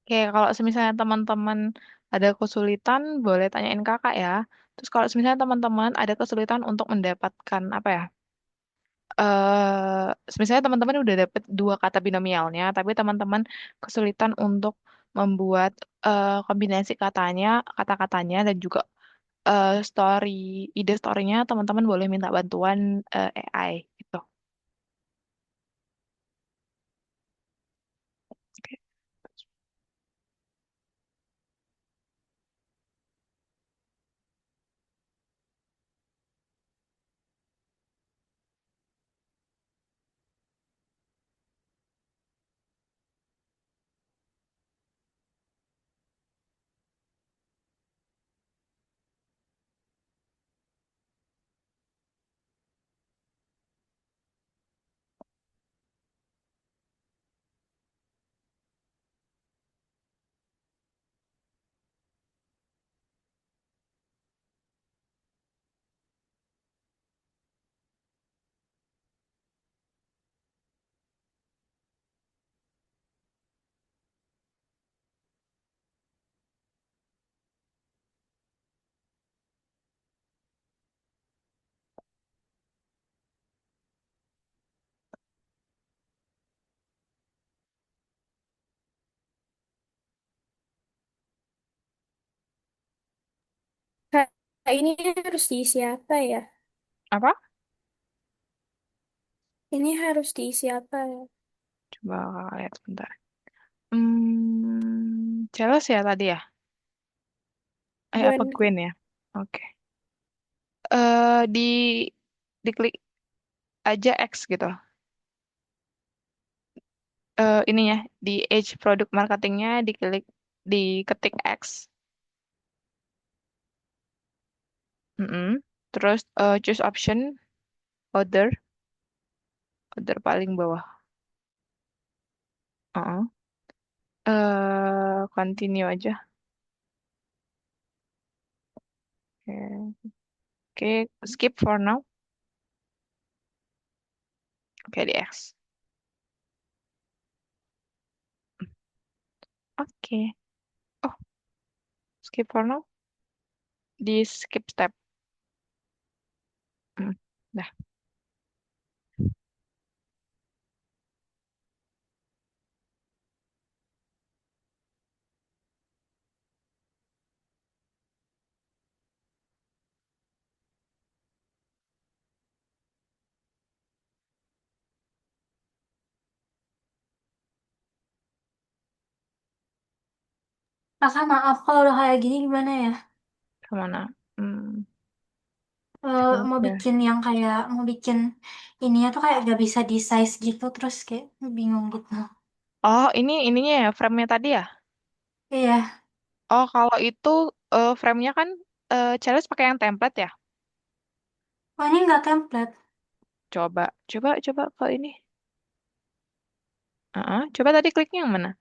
Kayak kalau misalnya teman-teman ada kesulitan, boleh tanyain kakak ya. Terus kalau misalnya teman-teman ada kesulitan untuk mendapatkan apa ya? Misalnya teman-teman udah dapet dua kata binomialnya, tapi teman-teman kesulitan untuk membuat kombinasi katanya, kata-katanya dan juga story, ide storynya, teman-teman boleh minta bantuan AI gitu. Oke. Kak, ini harus diisi apa ya? Apa? Ini harus diisi apa ya? Coba kakak lihat sebentar. Jelas ya tadi ya? Apa Gwen. Gwen ya? Oke. Di diklik aja X gitu. Ininya di Age Product Marketingnya diklik diketik X. Mm-mm. Terus choose option other, other paling bawah. Uh-uh. Continue aja. Oke, Oke, skip for now. Oke, di X. Oke. Oh, skip for now. Di skip step. Hmm. Dah, Kakak maaf kalau udah kayak gini gimana ya? kemana? Mau Coba. bikin yang kayak mau bikin ininya tuh kayak gak bisa di size gitu terus kayak bingung gitu. Oh, ininya ya, frame-nya tadi ya? Iya, Oh, kalau itu frame-nya kan Charles pakai yang template ya? oh ini nggak template. Coba ke ini. Coba tadi kliknya yang mana?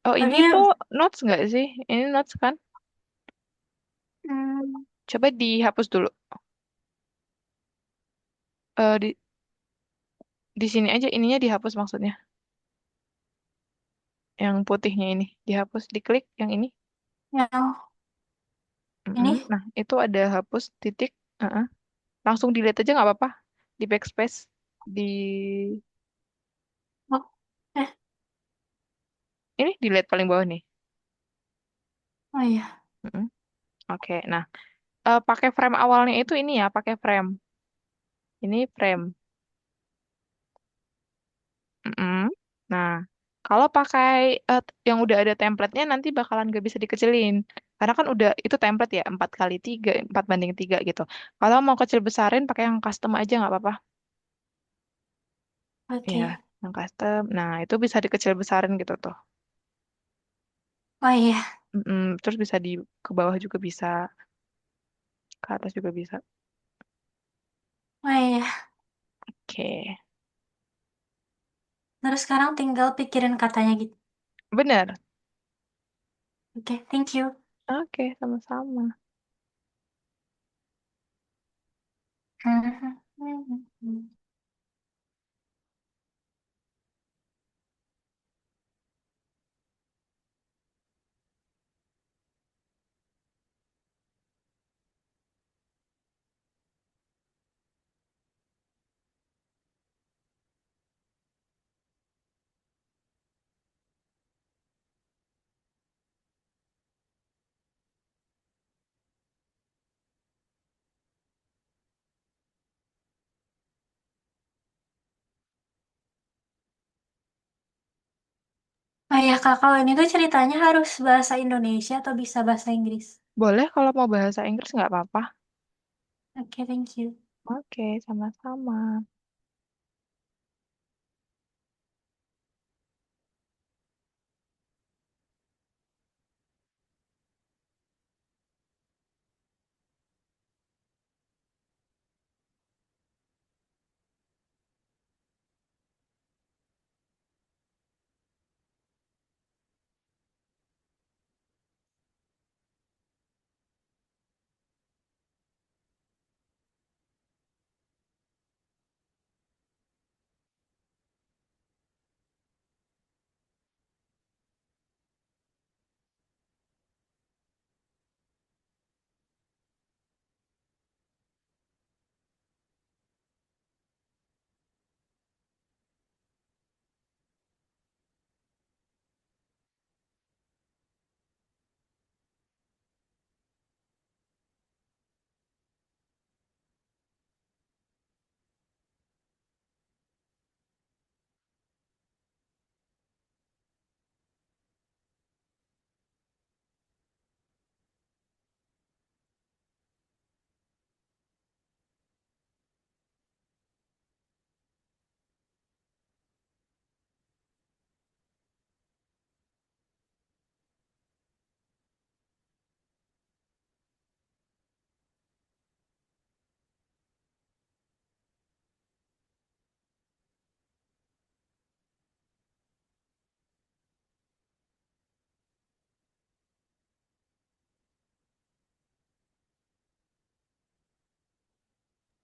Oh, ini Tadi tuh notes nggak sih? Ini notes kan? hmm, Coba dihapus dulu. Di sini aja ininya dihapus maksudnya. Yang putihnya ini dihapus, diklik yang ini. yang Mm-mm. ini. Nah, itu ada hapus titik. Uh-uh. Langsung delete aja nggak apa-apa. Di backspace. Di Oh, eh, ini delete paling bawah nih. oh iya. Mm-mm. Oke, nah pakai frame awalnya itu ini ya, pakai frame. Ini frame. Mm-mm. Nah, kalau pakai yang udah ada template-nya nanti bakalan gak bisa dikecilin. Karena kan udah itu template ya, 4 kali 3, 4 banding 3 gitu. Kalau mau kecil besarin pakai yang custom aja nggak apa-apa. Ya, Oke. yang custom. Nah, itu bisa dikecil besarin gitu tuh. Oh iya. Terus bisa di ke bawah juga bisa, ke atas juga bisa. Oh iya. Oke, Terus sekarang tinggal pikirin katanya gitu. bener. Oke, thank you. Oke, sama-sama. Oh ya kak, kalau ini tuh ceritanya harus bahasa Indonesia atau bisa bahasa Inggris? Boleh kalau mau bahasa Inggris nggak apa-apa. Oke, thank you. Oke, sama-sama.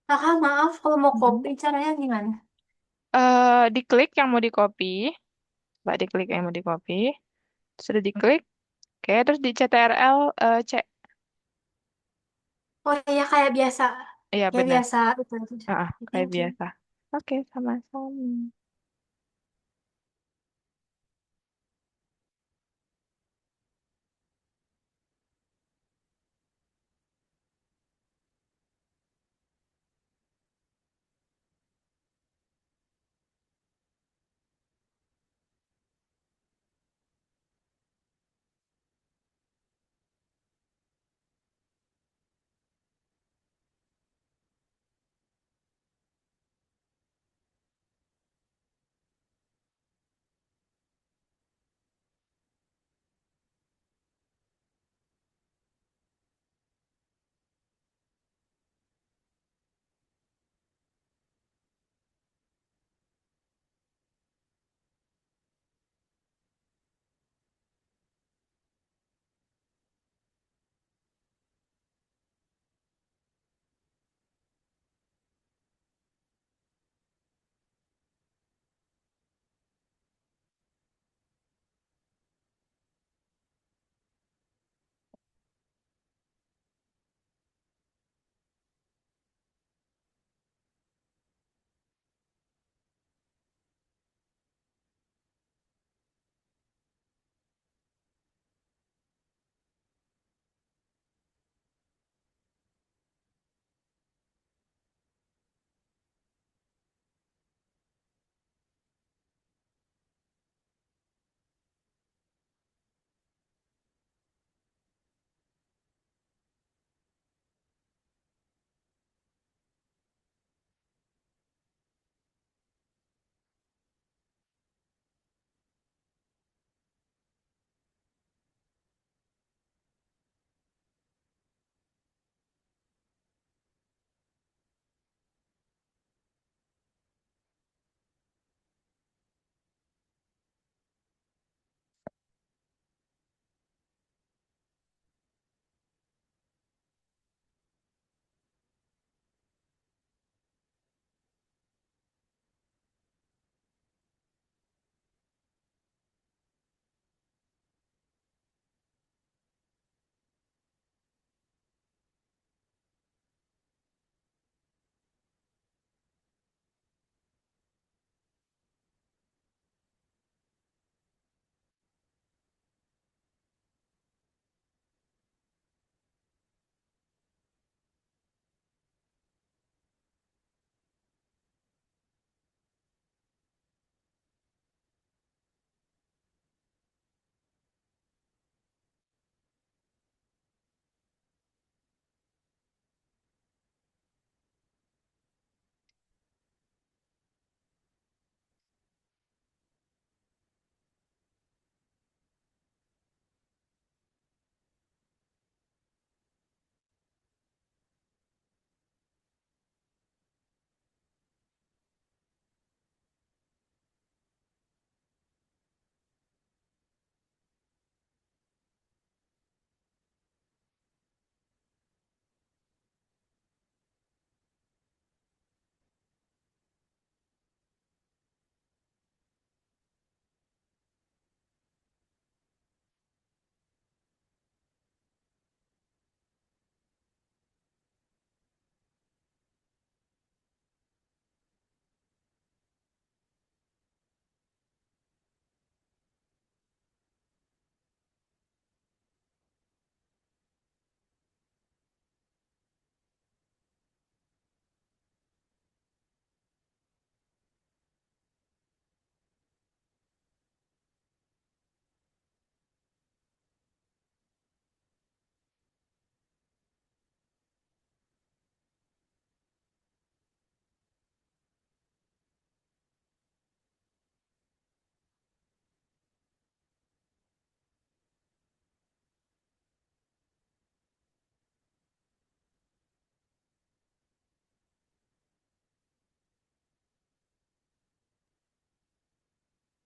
Kakak maaf, kalau mau Mhm. kopi caranya gimana? Diklik yang mau di copy. Coba diklik yang mau di copy. Sudah diklik. Oke, terus di CTRL C. Oh iya kayak biasa, Iya, kayak benar. biasa itu aja. Kayak Thank you. biasa. Oke, sama-sama.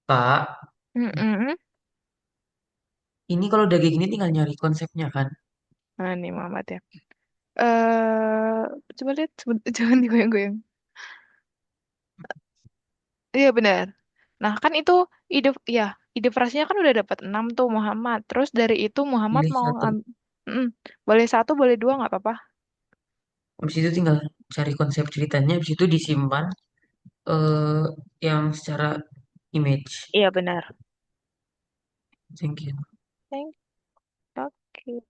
Kak, Mm-mm. ini kalau udah kayak gini tinggal nyari konsepnya kan. Nah, nih Muhammad ya. Coba lihat, jangan digoyang-goyang. Iya benar. Nah, kan itu ide ya, ide frasnya kan udah dapat 6 tuh Muhammad. Terus dari itu Muhammad Pilih mau satu. Mm-mm. Boleh satu, boleh dua nggak apa-apa. Habis itu tinggal cari konsep ceritanya. Habis itu disimpan eh yang secara image. Iya benar. Thank you. Thank you.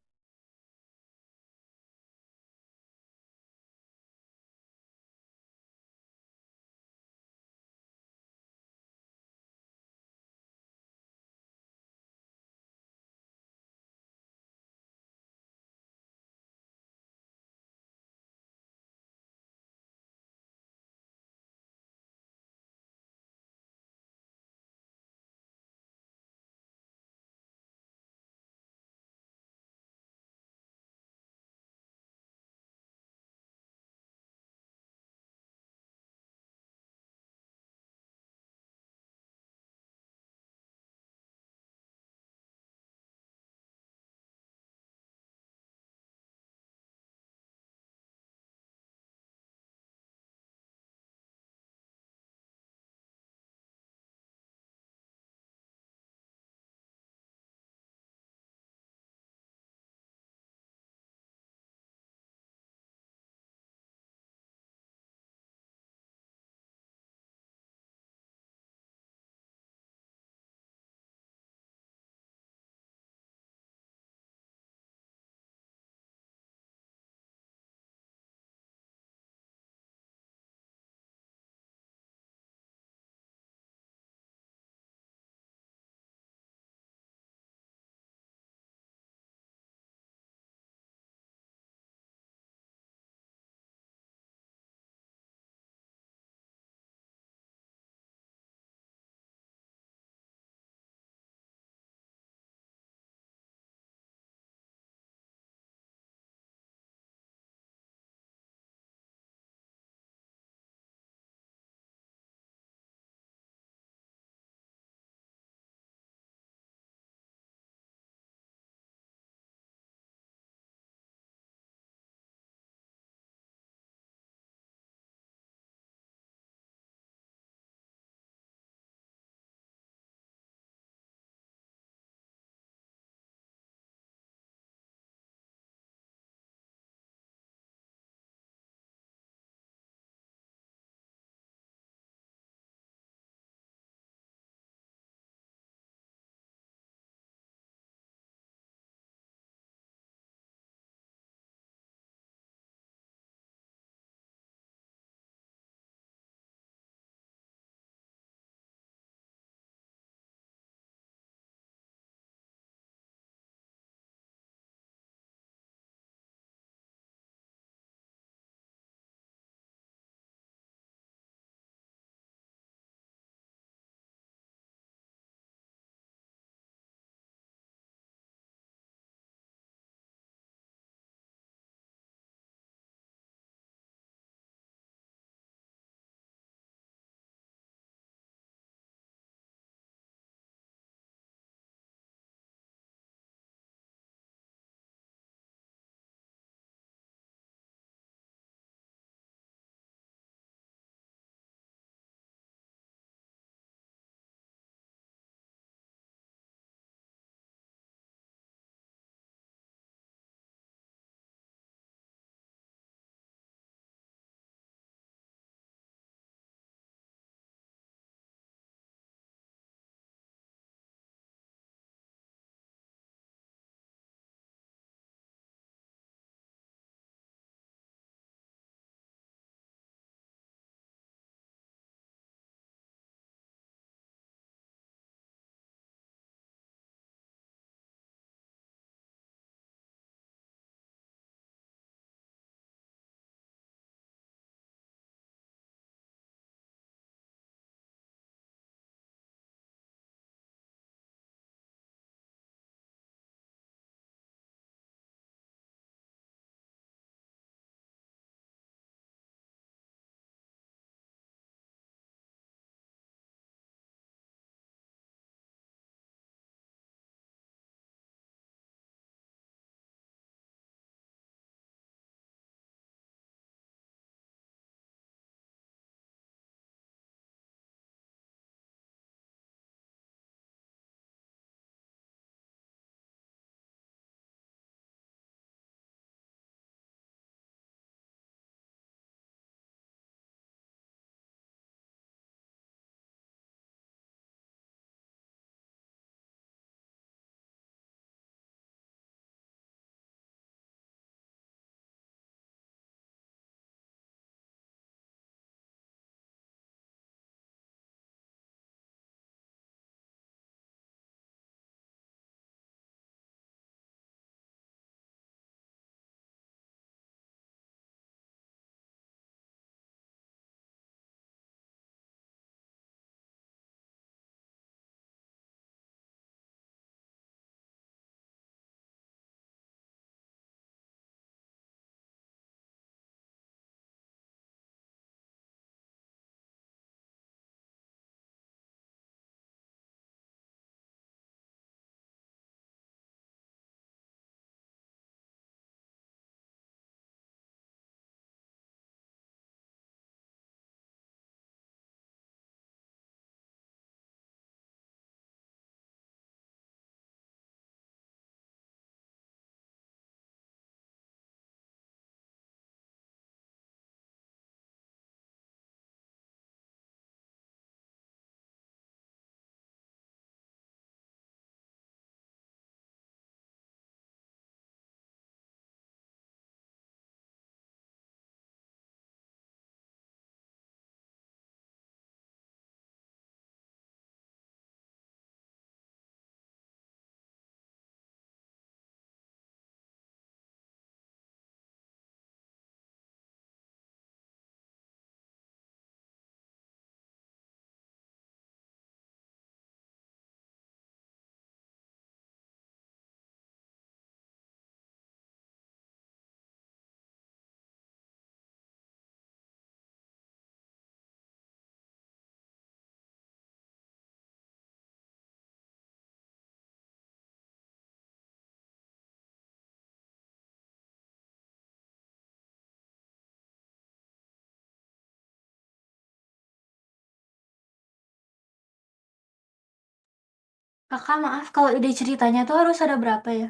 Kakak maaf, kalau ide ceritanya tuh harus ada berapa ya?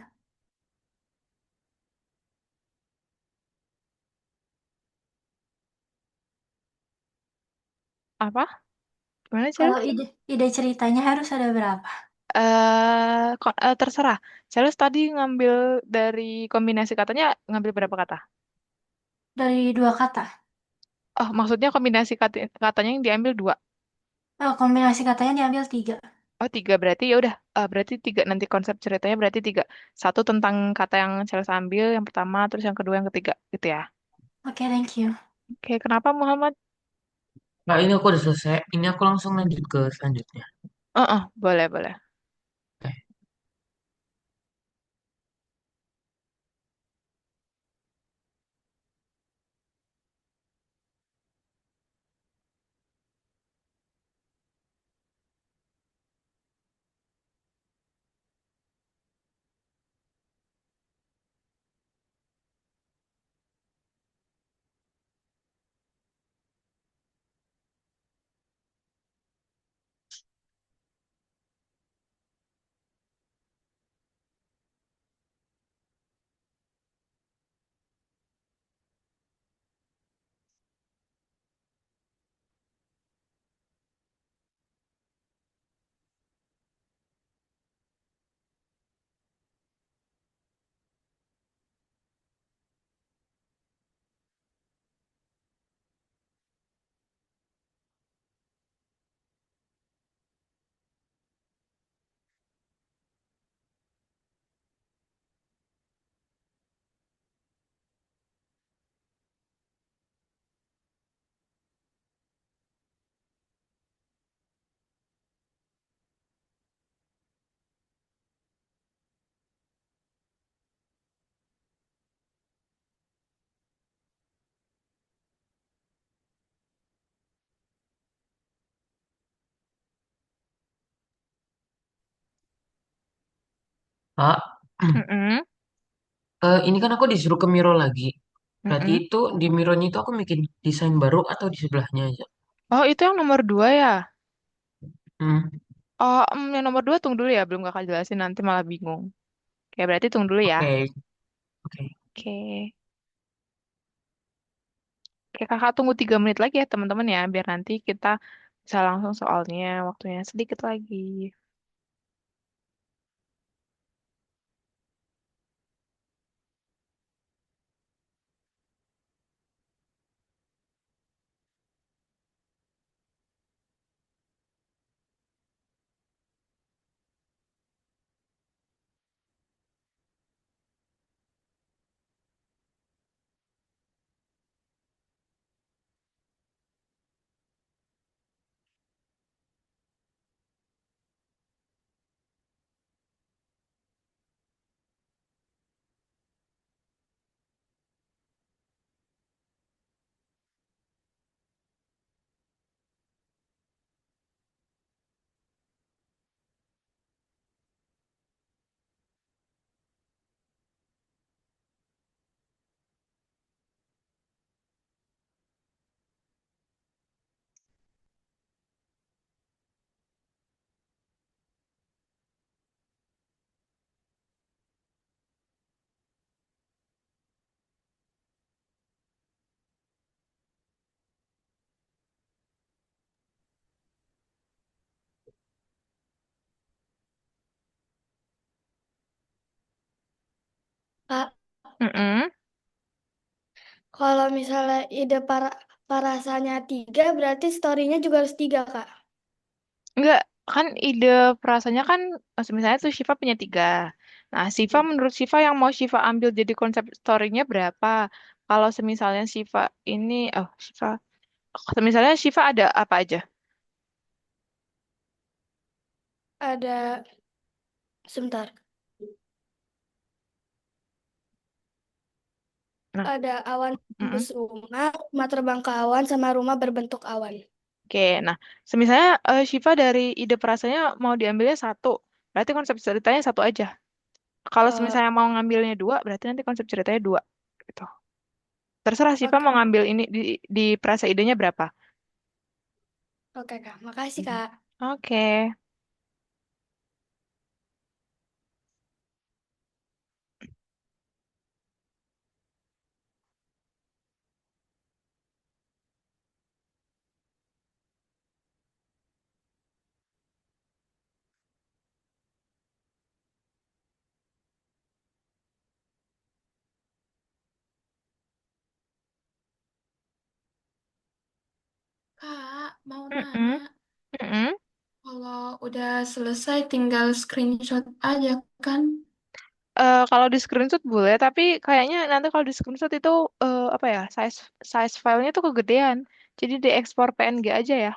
Apa? Gimana, Kalau Cel? ide ceritanya harus ada berapa? Terserah. Charles tadi ngambil dari kombinasi katanya, ngambil berapa kata? Dari dua kata. Oh, maksudnya kombinasi katanya yang diambil dua. Oh, kombinasi katanya diambil tiga. Oh, tiga berarti ya udah. Berarti tiga nanti konsep ceritanya berarti tiga. Satu tentang kata yang Charles ambil, yang pertama, terus yang kedua, yang ketiga, gitu ya. Oke, thank you. Oke, kenapa Muhammad? Nah, ini aku udah selesai. Ini aku langsung lanjut ke selanjutnya. Boleh, boleh. Oke. Kak, Mm-mm, ini kan aku disuruh ke Miro lagi. Berarti mm-mm. itu di Mironya itu aku bikin desain baru atau di sebelahnya aja? Oh, itu yang nomor dua ya? Hmm, Oh, yang nomor dua tunggu dulu ya. Belum kakak jelasin nanti malah bingung. Oke, berarti tunggu dulu ya. oke, oke. Oke. Oke, kakak tunggu 3 menit lagi ya teman-teman ya. Biar nanti kita bisa langsung soalnya. Waktunya sedikit lagi. Kak, Mm-mm. kalau misalnya ide parasanya tiga, berarti storynya juga harus tiga, Kak. Enggak, kan ide perasaannya kan misalnya tuh Shiva punya tiga. Nah, Shiva menurut Shiva yang mau Shiva ambil jadi konsep story-nya berapa? Kalau semisalnya Shiva ini, Shiva, semisalnya Shiva ada apa aja? Ada, sebentar, Nah, ada awan mm-mm. tembus rumah, rumah terbang ke awan, sama rumah berbentuk awan. Oke, nah, semisalnya Shiva dari ide perasaannya mau diambilnya satu, berarti konsep ceritanya satu aja. Kalau Eh, misalnya mau ngambilnya dua, berarti nanti konsep ceritanya dua. Gitu. Terserah Shiva oke, mau ngambil ini di perasa idenya berapa. oke, Kak. Makasih, Mhm. Kak. Oke. Kak, mau Mm-mm, nanya, mm-mm. kalau udah selesai tinggal screenshot aja kan? Kalau di screenshot boleh, tapi kayaknya nanti kalau di screenshot itu apa ya, size filenya tuh kegedean. Jadi diekspor PNG aja ya.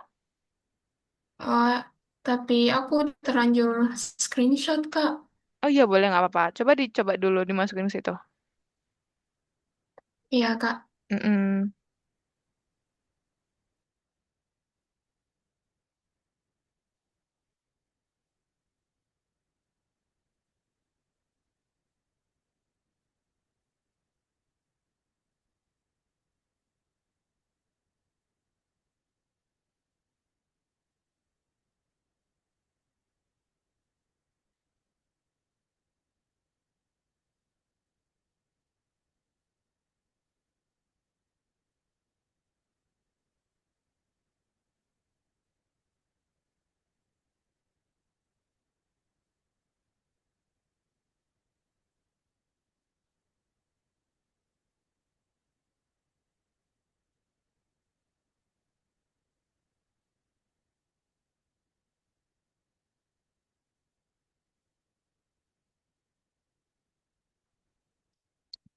Oh, tapi aku terlanjur screenshot, Kak. Oh iya boleh nggak apa-apa. Coba dicoba dulu dimasukin ke situ. Iya, Kak. Mm-mm.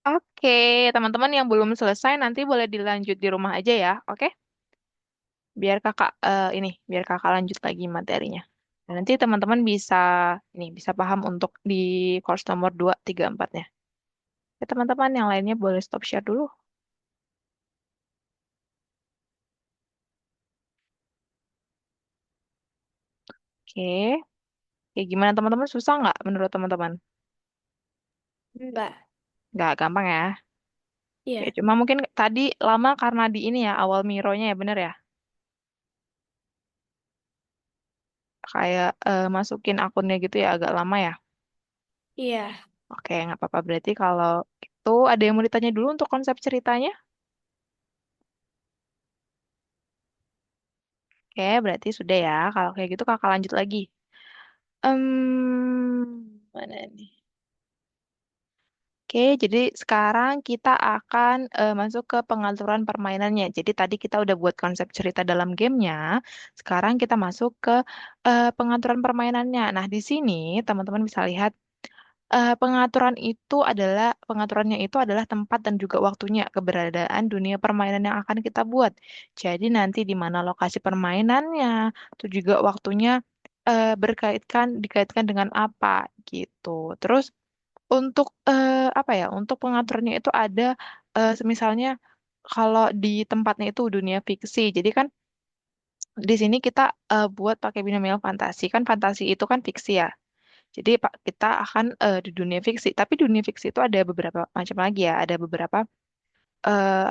Oke, teman-teman yang belum selesai nanti boleh dilanjut di rumah aja ya. Oke? Biar kakak lanjut lagi materinya. Dan nanti teman-teman bisa paham untuk di course nomor 2, 3, 4-nya. Ya, teman-teman yang lainnya boleh stop share dulu. Oke. Kayak gimana teman-teman? Susah nggak menurut teman-teman? Enggak. Nggak gampang ya. Oke, Iya. cuma mungkin tadi lama karena di ini ya, awal mironya ya, bener ya? Kayak masukin akunnya gitu ya, agak lama ya. Iya. Oke, nggak apa-apa. Berarti kalau itu ada yang mau ditanya dulu untuk konsep ceritanya? Oke, berarti sudah ya. Kalau kayak gitu kakak lanjut lagi. Mana nih? Oke, jadi sekarang kita akan masuk ke pengaturan permainannya. Jadi tadi kita udah buat konsep cerita dalam gamenya. Sekarang kita masuk ke pengaturan permainannya. Nah, di sini teman-teman bisa lihat pengaturannya itu adalah tempat dan juga waktunya keberadaan dunia permainan yang akan kita buat. Jadi nanti di mana lokasi permainannya, itu juga waktunya dikaitkan dengan apa gitu. Terus untuk apa ya? Untuk pengaturannya itu ada misalnya kalau di tempatnya itu dunia fiksi. Jadi kan di sini kita buat pakai binomial fantasi. Kan fantasi itu kan fiksi ya. Jadi Pak kita akan di dunia fiksi. Tapi dunia fiksi itu ada beberapa macam lagi ya. Ada beberapa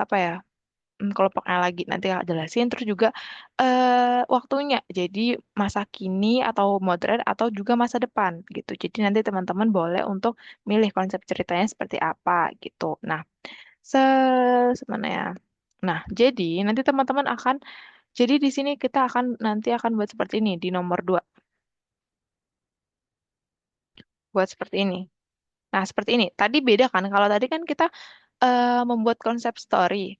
apa ya? Kelompoknya lagi nanti aku jelasin. Terus juga waktunya. Jadi masa kini atau modern atau juga masa depan gitu. Jadi nanti teman-teman boleh untuk milih konsep ceritanya seperti apa gitu. Nah, se semana ya. Nah, jadi nanti teman-teman akan jadi di sini kita nanti akan buat seperti ini di nomor 2. Buat seperti ini. Nah, seperti ini. Tadi beda kan? Kalau tadi kan kita membuat konsep story.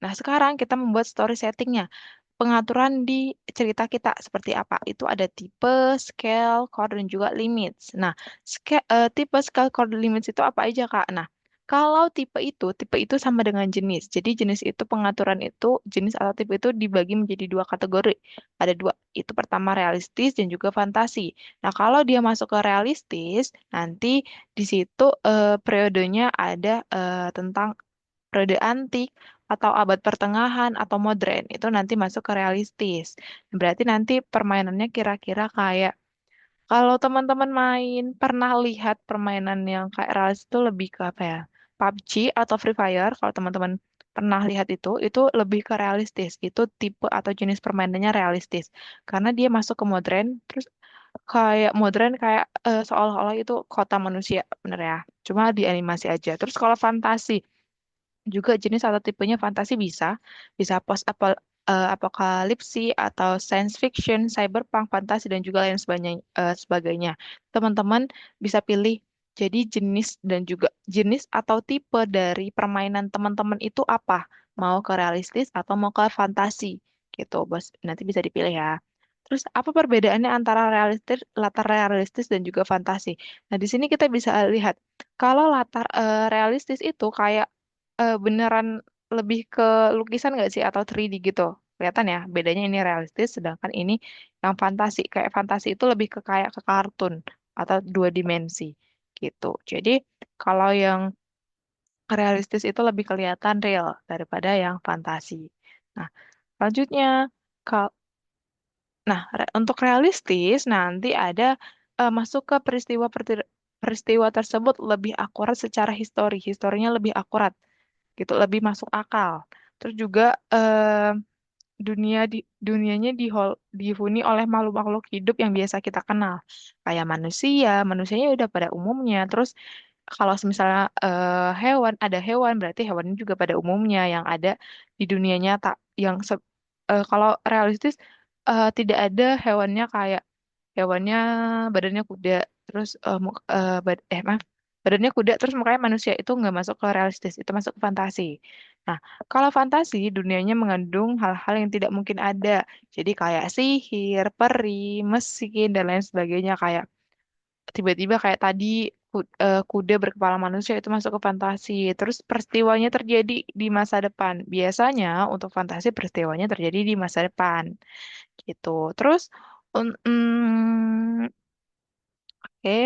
Nah, sekarang kita membuat story settingnya. Pengaturan di cerita kita seperti apa? Itu ada tipe, scale, core, dan juga limits. Nah, tipe, scale, core, dan limits itu apa aja, Kak? Nah, kalau tipe itu sama dengan jenis. Jadi jenis itu pengaturan itu, jenis atau tipe itu dibagi menjadi 2 kategori. Ada 2. Itu pertama realistis dan juga fantasi. Nah, kalau dia masuk ke realistis, nanti di situ periodenya ada tentang periode antik atau abad pertengahan atau modern itu nanti masuk ke realistis. Berarti nanti permainannya kira-kira kayak kalau teman-teman pernah lihat permainan yang kayak realistis itu lebih ke apa ya? PUBG atau Free Fire kalau teman-teman pernah lihat itu lebih ke realistis. Itu tipe atau jenis permainannya realistis. Karena dia masuk ke modern terus kayak modern kayak seolah-olah itu kota manusia, bener ya. Cuma di animasi aja. Terus kalau fantasi juga jenis atau tipenya fantasi bisa apokalipsi atau science fiction, cyberpunk, fantasi dan juga lain sebagainya. Teman-teman bisa pilih jadi jenis atau tipe dari permainan teman-teman itu apa? Mau ke realistis atau mau ke fantasi? gitu. Bos, nanti bisa dipilih ya. Terus apa perbedaannya antara latar realistis dan juga fantasi? Nah, di sini kita bisa lihat kalau latar realistis itu kayak beneran lebih ke lukisan nggak sih atau 3D gitu. Kelihatan ya, bedanya ini realistis sedangkan ini yang fantasi. Kayak fantasi itu lebih ke kayak ke kartun atau 2 dimensi gitu. Jadi kalau yang realistis itu lebih kelihatan real daripada yang fantasi. Nah, selanjutnya, kal- untuk realistis nanti ada masuk ke peristiwa tersebut lebih akurat secara historinya lebih akurat gitu, lebih masuk akal. Terus juga dunianya dihuni oleh makhluk-makhluk hidup yang biasa kita kenal, kayak manusianya udah pada umumnya. Terus kalau misalnya ada hewan, berarti hewannya juga pada umumnya yang ada di dunia nyata. Kalau realistis tidak ada hewannya kayak hewannya badannya kuda, terus maaf, badannya kuda terus mukanya manusia itu nggak masuk ke realistis, itu masuk ke fantasi. Nah, kalau fantasi dunianya mengandung hal-hal yang tidak mungkin ada, jadi kayak sihir, peri, mesin dan lain sebagainya kayak tiba-tiba kayak tadi kuda berkepala manusia itu masuk ke fantasi. Terus peristiwanya terjadi di masa depan. Biasanya untuk fantasi peristiwanya terjadi di masa depan gitu. Terus oke.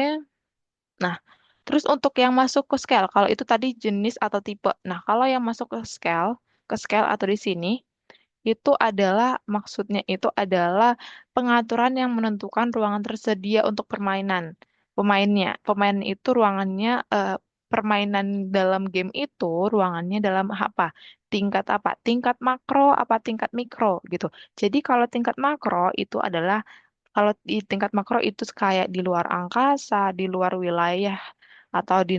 Nah, terus untuk yang masuk ke scale, kalau itu tadi jenis atau tipe. Nah, kalau yang masuk ke scale atau di sini itu adalah maksudnya itu adalah pengaturan yang menentukan ruangan tersedia untuk permainan pemainnya. Pemain itu ruangannya permainan dalam game itu ruangannya dalam apa? Tingkat apa? Tingkat makro apa tingkat mikro gitu. Jadi kalau tingkat makro itu adalah kalau di tingkat makro itu kayak di luar angkasa, di luar wilayah atau di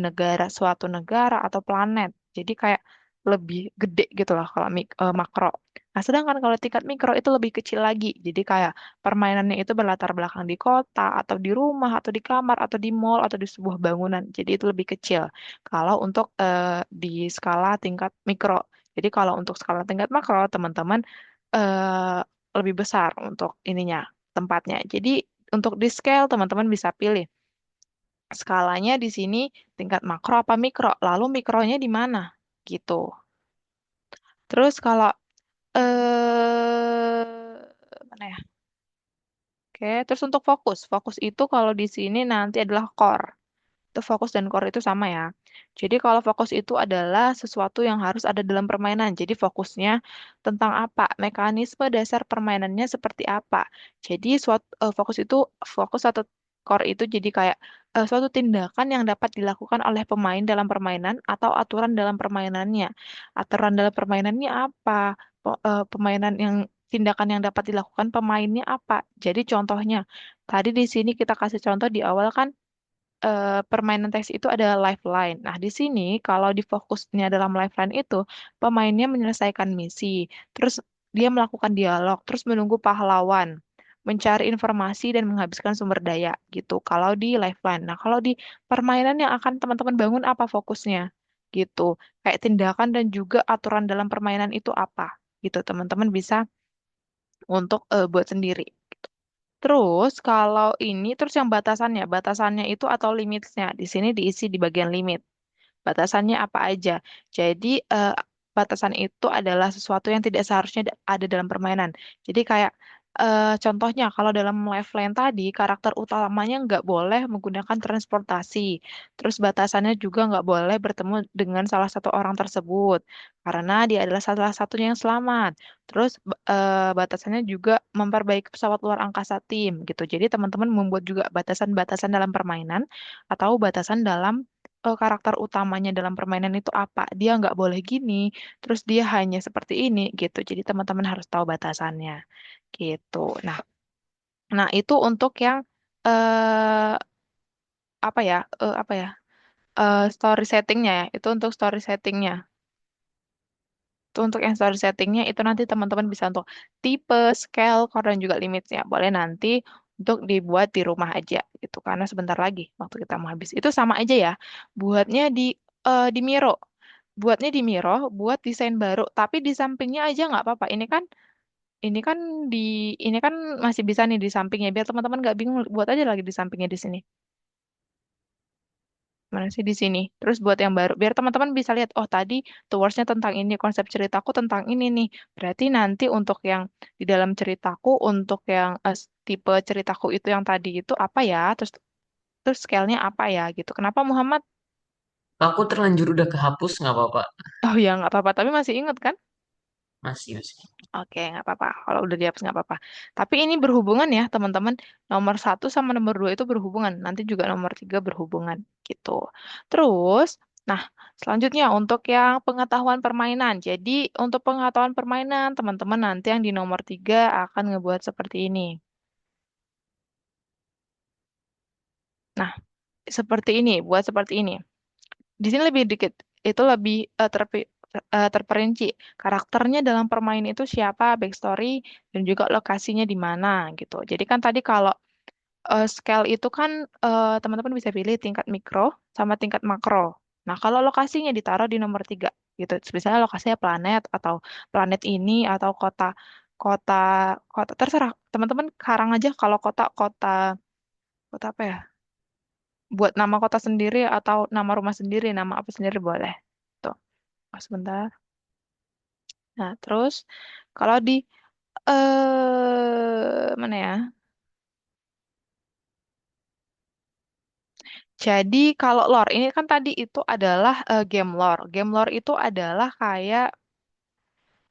suatu negara atau planet. Jadi kayak lebih gede gitu lah kalau makro. Nah, sedangkan kalau tingkat mikro itu lebih kecil lagi. Jadi kayak permainannya itu berlatar belakang di kota atau di rumah atau di kamar atau di mall atau di sebuah bangunan. Jadi itu lebih kecil. Kalau untuk di skala tingkat mikro. Jadi kalau untuk skala tingkat makro, teman-teman eh, lebih besar untuk ininya tempatnya. Jadi untuk di scale teman-teman bisa pilih skalanya di sini tingkat makro apa mikro, lalu mikronya di mana gitu. Terus kalau mana ya? Oke, terus untuk fokus itu kalau di sini nanti adalah core. Itu fokus dan core itu sama ya. Jadi kalau fokus itu adalah sesuatu yang harus ada dalam permainan. Jadi fokusnya tentang apa? Mekanisme dasar permainannya seperti apa? Jadi fokus atau core itu jadi kayak suatu tindakan yang dapat dilakukan oleh pemain dalam permainan atau aturan dalam permainannya. Aturan dalam permainannya apa? Permainan yang tindakan yang dapat dilakukan pemainnya apa? Jadi contohnya, tadi di sini kita kasih contoh di awal kan permainan teks itu ada lifeline. Nah, di sini kalau di fokusnya dalam lifeline itu, pemainnya menyelesaikan misi, terus dia melakukan dialog, terus menunggu pahlawan, mencari informasi dan menghabiskan sumber daya gitu. Kalau di lifeline. Nah, kalau di permainan yang akan teman-teman bangun apa fokusnya? Gitu. Kayak tindakan dan juga aturan dalam permainan itu apa? Gitu, teman-teman bisa untuk buat sendiri. Terus kalau ini terus yang batasannya itu atau limitnya di sini diisi di bagian limit. Batasannya apa aja? Jadi batasan itu adalah sesuatu yang tidak seharusnya ada dalam permainan. Jadi kayak contohnya kalau dalam Lifeline tadi karakter utamanya nggak boleh menggunakan transportasi. Terus batasannya juga nggak boleh bertemu dengan salah satu orang tersebut karena dia adalah salah satunya yang selamat. Terus batasannya juga memperbaiki pesawat luar angkasa tim gitu. Jadi teman-teman membuat juga batasan-batasan dalam permainan atau batasan dalam karakter utamanya dalam permainan itu apa. Dia nggak boleh gini, terus dia hanya seperti ini gitu. Jadi teman-teman harus tahu batasannya gitu. Nah, itu untuk yang eh story settingnya ya. Itu untuk story settingnya. Itu untuk yang story settingnya itu nanti teman-teman bisa untuk tipe, scale, core dan juga limitnya. Boleh nanti untuk dibuat di rumah aja gitu. Karena sebentar lagi waktu kita mau habis. Itu sama aja ya. Buatnya di Miro. Buatnya di Miro, buat desain baru. Tapi di sampingnya aja nggak apa-apa. Ini kan Ini kan di ini kan masih bisa nih di sampingnya biar teman-teman nggak bingung buat aja lagi di sampingnya di sini. Mana sih di sini? Terus buat yang baru biar teman-teman bisa lihat oh tadi towards-nya tentang ini, konsep ceritaku tentang ini nih. Berarti nanti untuk yang di dalam ceritaku untuk yang tipe ceritaku itu yang tadi itu apa ya? Terus terus scale-nya apa ya gitu. Kenapa Muhammad? Aku terlanjur udah kehapus nggak apa-apa. Oh ya nggak apa-apa, tapi masih inget kan? Masih, masih. Oke, nggak apa-apa. Kalau udah dihapus nggak apa-apa. Tapi ini berhubungan ya, teman-teman. Nomor satu sama nomor dua itu berhubungan. Nanti juga nomor tiga berhubungan, gitu. Terus, nah, selanjutnya untuk yang pengetahuan permainan. Jadi, untuk pengetahuan permainan, teman-teman nanti yang di nomor tiga akan ngebuat seperti ini. Nah, seperti ini, buat seperti ini. Di sini lebih dikit, itu lebih terperinci. Karakternya dalam permainan itu siapa, backstory, dan juga lokasinya di mana gitu. Jadi kan tadi kalau scale itu kan teman-teman bisa pilih tingkat mikro sama tingkat makro. Nah, kalau lokasinya ditaruh di nomor tiga gitu. Misalnya lokasinya planet atau planet ini atau kota kota kota terserah teman-teman karang aja kalau kota kota kota apa ya? Buat nama kota sendiri atau nama rumah sendiri, nama apa sendiri boleh. Tuh, sebentar. Nah, terus kalau di mana ya? Jadi kalau lore ini kan tadi itu adalah game lore. Game lore itu adalah kayak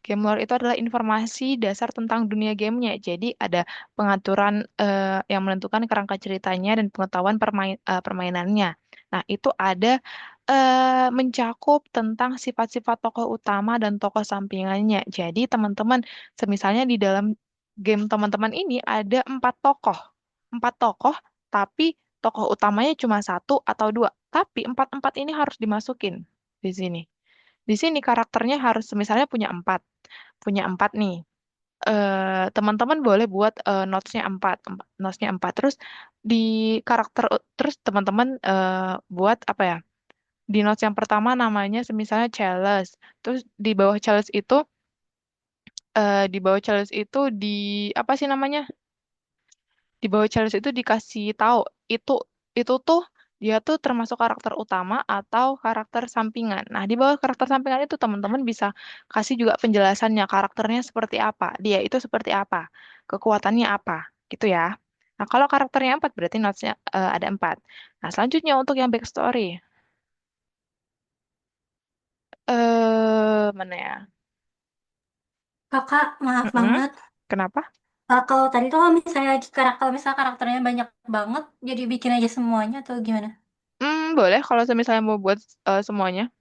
game lore itu adalah informasi dasar tentang dunia gamenya. Jadi ada pengaturan yang menentukan kerangka ceritanya dan pengetahuan permainannya. Nah, itu ada mencakup tentang sifat-sifat tokoh utama dan tokoh sampingannya. Jadi teman-teman, semisalnya di dalam game teman-teman ini ada empat tokoh, tapi tokoh utamanya cuma satu atau dua. Tapi empat-empat ini harus dimasukin di sini. Di sini karakternya harus misalnya punya empat nih. Teman-teman boleh buat notes-nya notes-nya empat. Terus di karakter, terus teman-teman buat apa ya? Di notes yang pertama namanya misalnya Chalice. Terus di bawah Chalice itu di apa sih namanya? Di bawah Chalice itu dikasih tahu itu itu tuh dia tuh termasuk karakter utama atau karakter sampingan. Nah, di bawah karakter sampingan itu teman-teman bisa kasih juga penjelasannya karakternya seperti apa, dia itu seperti apa, kekuatannya apa, gitu ya. Nah, kalau karakternya empat berarti notesnya ada empat. Nah, selanjutnya untuk yang backstory, mana ya? Kakak, maaf Mm-mm. banget. Kenapa? Kalau tadi tuh kalau misalnya karakternya banyak banget, jadi bikin aja semuanya atau gimana? Boleh kalau misalnya mau buat semuanya.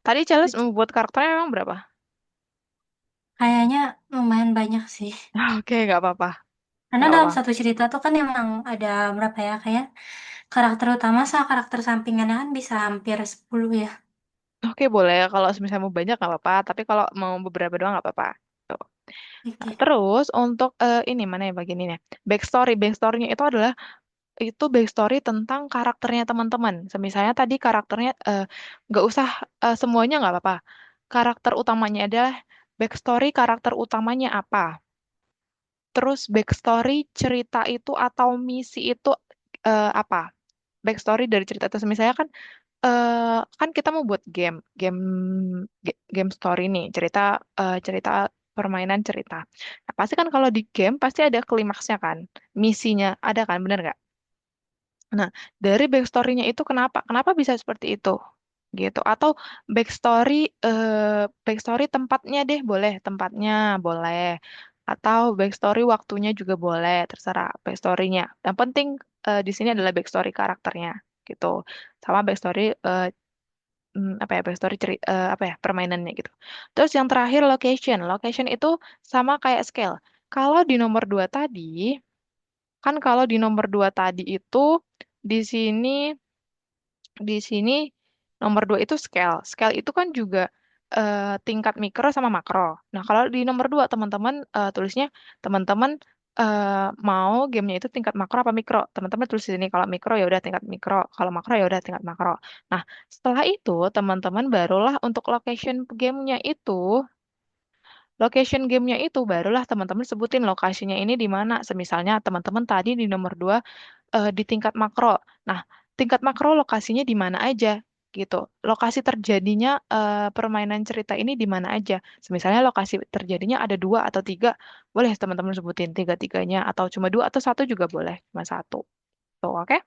Tadi Charles mau buat karakternya memang berapa? Kayaknya lumayan banyak sih. Oke, nggak apa-apa. Karena Nggak dalam apa. satu cerita tuh kan emang ada berapa ya, kayak karakter utama sama karakter sampingannya kan bisa hampir 10 ya. Oke, boleh. Kalau misalnya mau banyak nggak apa-apa. Tapi kalau mau beberapa doang nggak apa-apa. Tuh. Nah, Oke. terus untuk ini mana ya bagian ini ya? Backstory. Backstory-nya itu adalah itu backstory tentang karakternya teman-teman. Misalnya tadi karakternya nggak usah semuanya nggak apa-apa. Karakter utamanya adalah backstory karakter utamanya apa. Terus backstory cerita itu atau misi itu apa? Backstory dari cerita itu. Misalnya kan kita mau buat game story nih, cerita permainan cerita. Nah, pasti kan kalau di game pasti ada klimaksnya kan, misinya ada kan, bener nggak? Nah, dari backstory-nya itu kenapa bisa seperti itu, gitu? Atau backstory backstory tempatnya deh, boleh tempatnya boleh, atau backstory waktunya juga boleh, terserah backstory-nya. Yang penting di sini adalah backstory karakternya, gitu. Sama backstory apa ya backstory apa ya permainannya gitu. Terus yang terakhir location. Location itu sama kayak scale. Kalau di nomor dua tadi, kan kalau di nomor dua tadi itu di sini di sini nomor dua itu scale. Scale itu kan juga tingkat mikro sama makro. Nah, kalau di nomor dua teman-teman tulisnya teman-teman mau gamenya itu tingkat makro apa mikro. Teman-teman tulis di sini kalau mikro ya udah tingkat mikro, kalau makro ya udah tingkat makro. Nah, setelah itu teman-teman barulah untuk location gamenya itu Location gamenya itu barulah teman-teman sebutin lokasinya ini di mana. Semisalnya teman-teman tadi di nomor 2 di tingkat makro. Nah, tingkat makro lokasinya di mana aja gitu. Lokasi terjadinya permainan cerita ini di mana aja. Misalnya lokasi terjadinya ada 2 atau 3, boleh teman-teman sebutin tiga-tiganya atau cuma 2 atau satu juga boleh, cuma satu. Tuh, oke?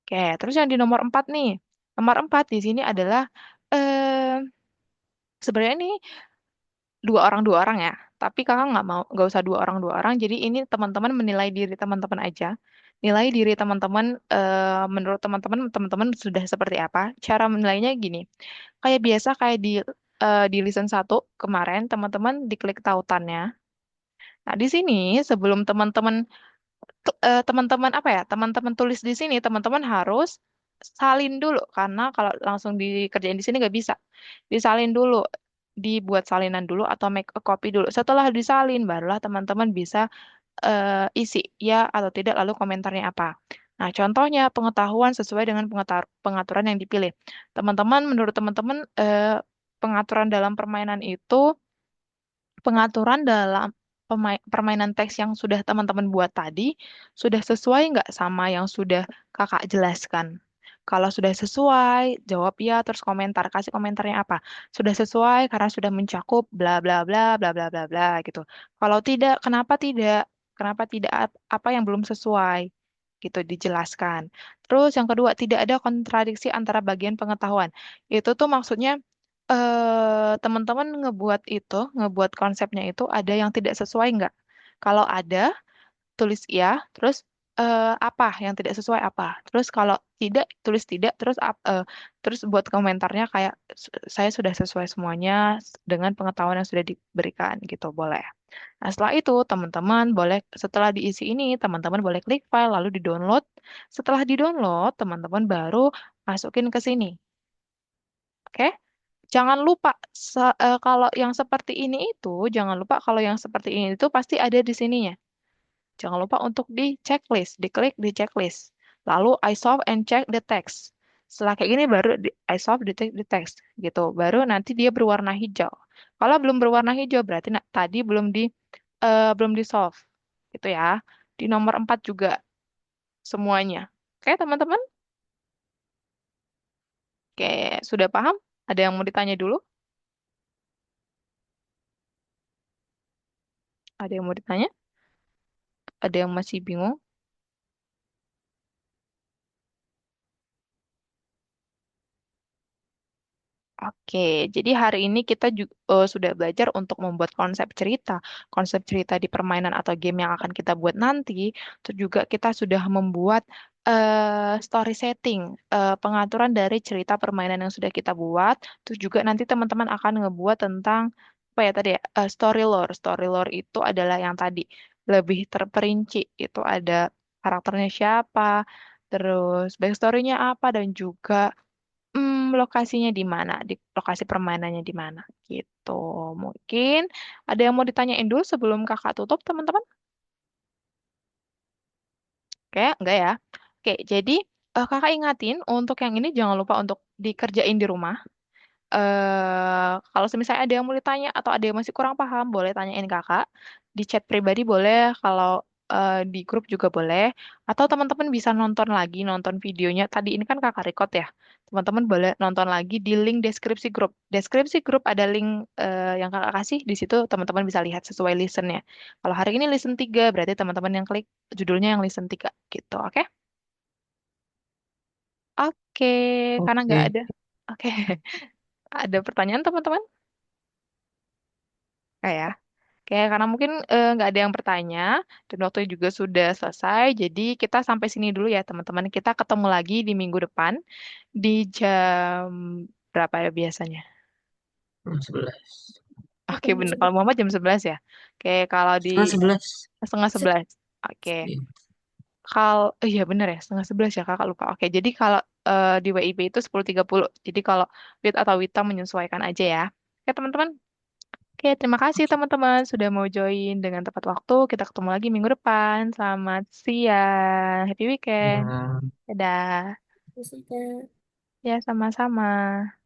Oke, terus yang di nomor 4 nih. Nomor 4 di sini adalah eh sebenarnya ini dua orang ya. Tapi kakak nggak usah dua orang. Jadi ini teman-teman menilai diri teman-teman aja. Nilai diri teman-teman, menurut teman-teman sudah seperti apa? Cara menilainya gini. Kayak biasa kayak di listen 1 kemarin teman-teman diklik tautannya. Nah, di sini sebelum teman-teman apa ya? Teman-teman tulis di sini, teman-teman harus salin dulu karena kalau langsung dikerjain di sini nggak bisa. Disalin dulu, dibuat salinan dulu atau make a copy dulu. Setelah disalin, barulah teman-teman bisa isi ya atau tidak, lalu komentarnya apa. Nah, contohnya pengetahuan sesuai dengan pengaturan yang dipilih. Teman-teman, menurut teman-teman, pengaturan dalam permainan itu pengaturan dalam permainan teks yang sudah teman-teman buat tadi sudah sesuai nggak sama yang sudah kakak jelaskan? Kalau sudah sesuai, jawab ya, terus komentar, kasih komentarnya apa? Sudah sesuai karena sudah mencakup bla bla bla bla bla bla bla gitu. Kalau tidak, kenapa tidak? Kenapa tidak apa yang belum sesuai? Gitu dijelaskan. Terus yang kedua, tidak ada kontradiksi antara bagian pengetahuan. Itu tuh maksudnya teman-teman ngebuat konsepnya itu ada yang tidak sesuai nggak? Kalau ada, tulis ya, terus apa yang tidak sesuai apa? Terus kalau tidak, tulis tidak, terus buat komentarnya kayak saya sudah sesuai semuanya dengan pengetahuan yang sudah diberikan gitu, boleh. Nah, setelah itu teman-teman boleh setelah diisi ini, teman-teman boleh klik file lalu di-download. Setelah di-download, teman-teman baru masukin ke sini. Oke? Jangan lupa kalau yang seperti ini itu, jangan lupa kalau yang seperti ini itu pasti ada di sininya. Jangan lupa untuk di checklist, diklik di checklist. Lalu I solve and check the text. Setelah kayak gini baru I solve the text gitu. Baru nanti dia berwarna hijau. Kalau belum berwarna hijau berarti tadi belum di solve gitu ya. Di nomor 4 juga semuanya. Oke, teman-teman? Oke, sudah paham? Ada yang mau ditanya dulu? Ada yang mau ditanya? Ada yang masih bingung? Oke, jadi hari ini kita juga sudah belajar untuk membuat konsep cerita di permainan atau game yang akan kita buat nanti. Terus juga kita sudah membuat story setting, pengaturan dari cerita permainan yang sudah kita buat. Terus juga nanti teman-teman akan ngebuat tentang apa ya tadi ya, story lore. Story lore itu adalah yang tadi lebih terperinci. Itu ada karakternya siapa, terus backstory-nya apa, dan juga lokasinya di mana, di lokasi permainannya di mana, gitu. Mungkin ada yang mau ditanyain dulu sebelum kakak tutup, teman-teman? Oke, enggak ya? Oke, jadi kakak ingatin untuk yang ini jangan lupa untuk dikerjain di rumah. Kalau misalnya ada yang mau ditanya atau ada yang masih kurang paham, boleh tanyain kakak. Di chat pribadi boleh, kalau di grup juga boleh. Atau teman-teman bisa nonton videonya. Tadi ini kan kakak record ya. Teman-teman boleh nonton lagi di link deskripsi grup. Deskripsi grup ada link yang kakak kasih. Di situ teman-teman bisa lihat sesuai listennya. Kalau hari ini listen 3, berarti teman-teman yang klik judulnya yang listen 3 gitu. Oke? Oke, karena nggak Oke. ada. Oke, ada pertanyaan teman-teman? Kayak Kayak karena mungkin nggak ada yang bertanya dan waktu juga sudah selesai, jadi kita sampai sini dulu ya teman-teman. Kita ketemu lagi di minggu depan di jam berapa ya biasanya? 11. Oke, bener. Kalau Muhammad jam 11 ya. Oke, kalau di Setengah 11. setengah 11. Oke. Iya. Kalau iya bener ya, setengah 11 ya kakak lupa. Oke, jadi kalau di WIB itu 10.30. Jadi kalau Wit atau Wita menyesuaikan aja ya. Oke teman-teman. Oke, terima kasih teman-teman sudah mau join dengan tepat waktu. Kita ketemu lagi minggu depan. Selamat siang. Happy weekend. Ya. Dadah. Terus, Ya, sama-sama.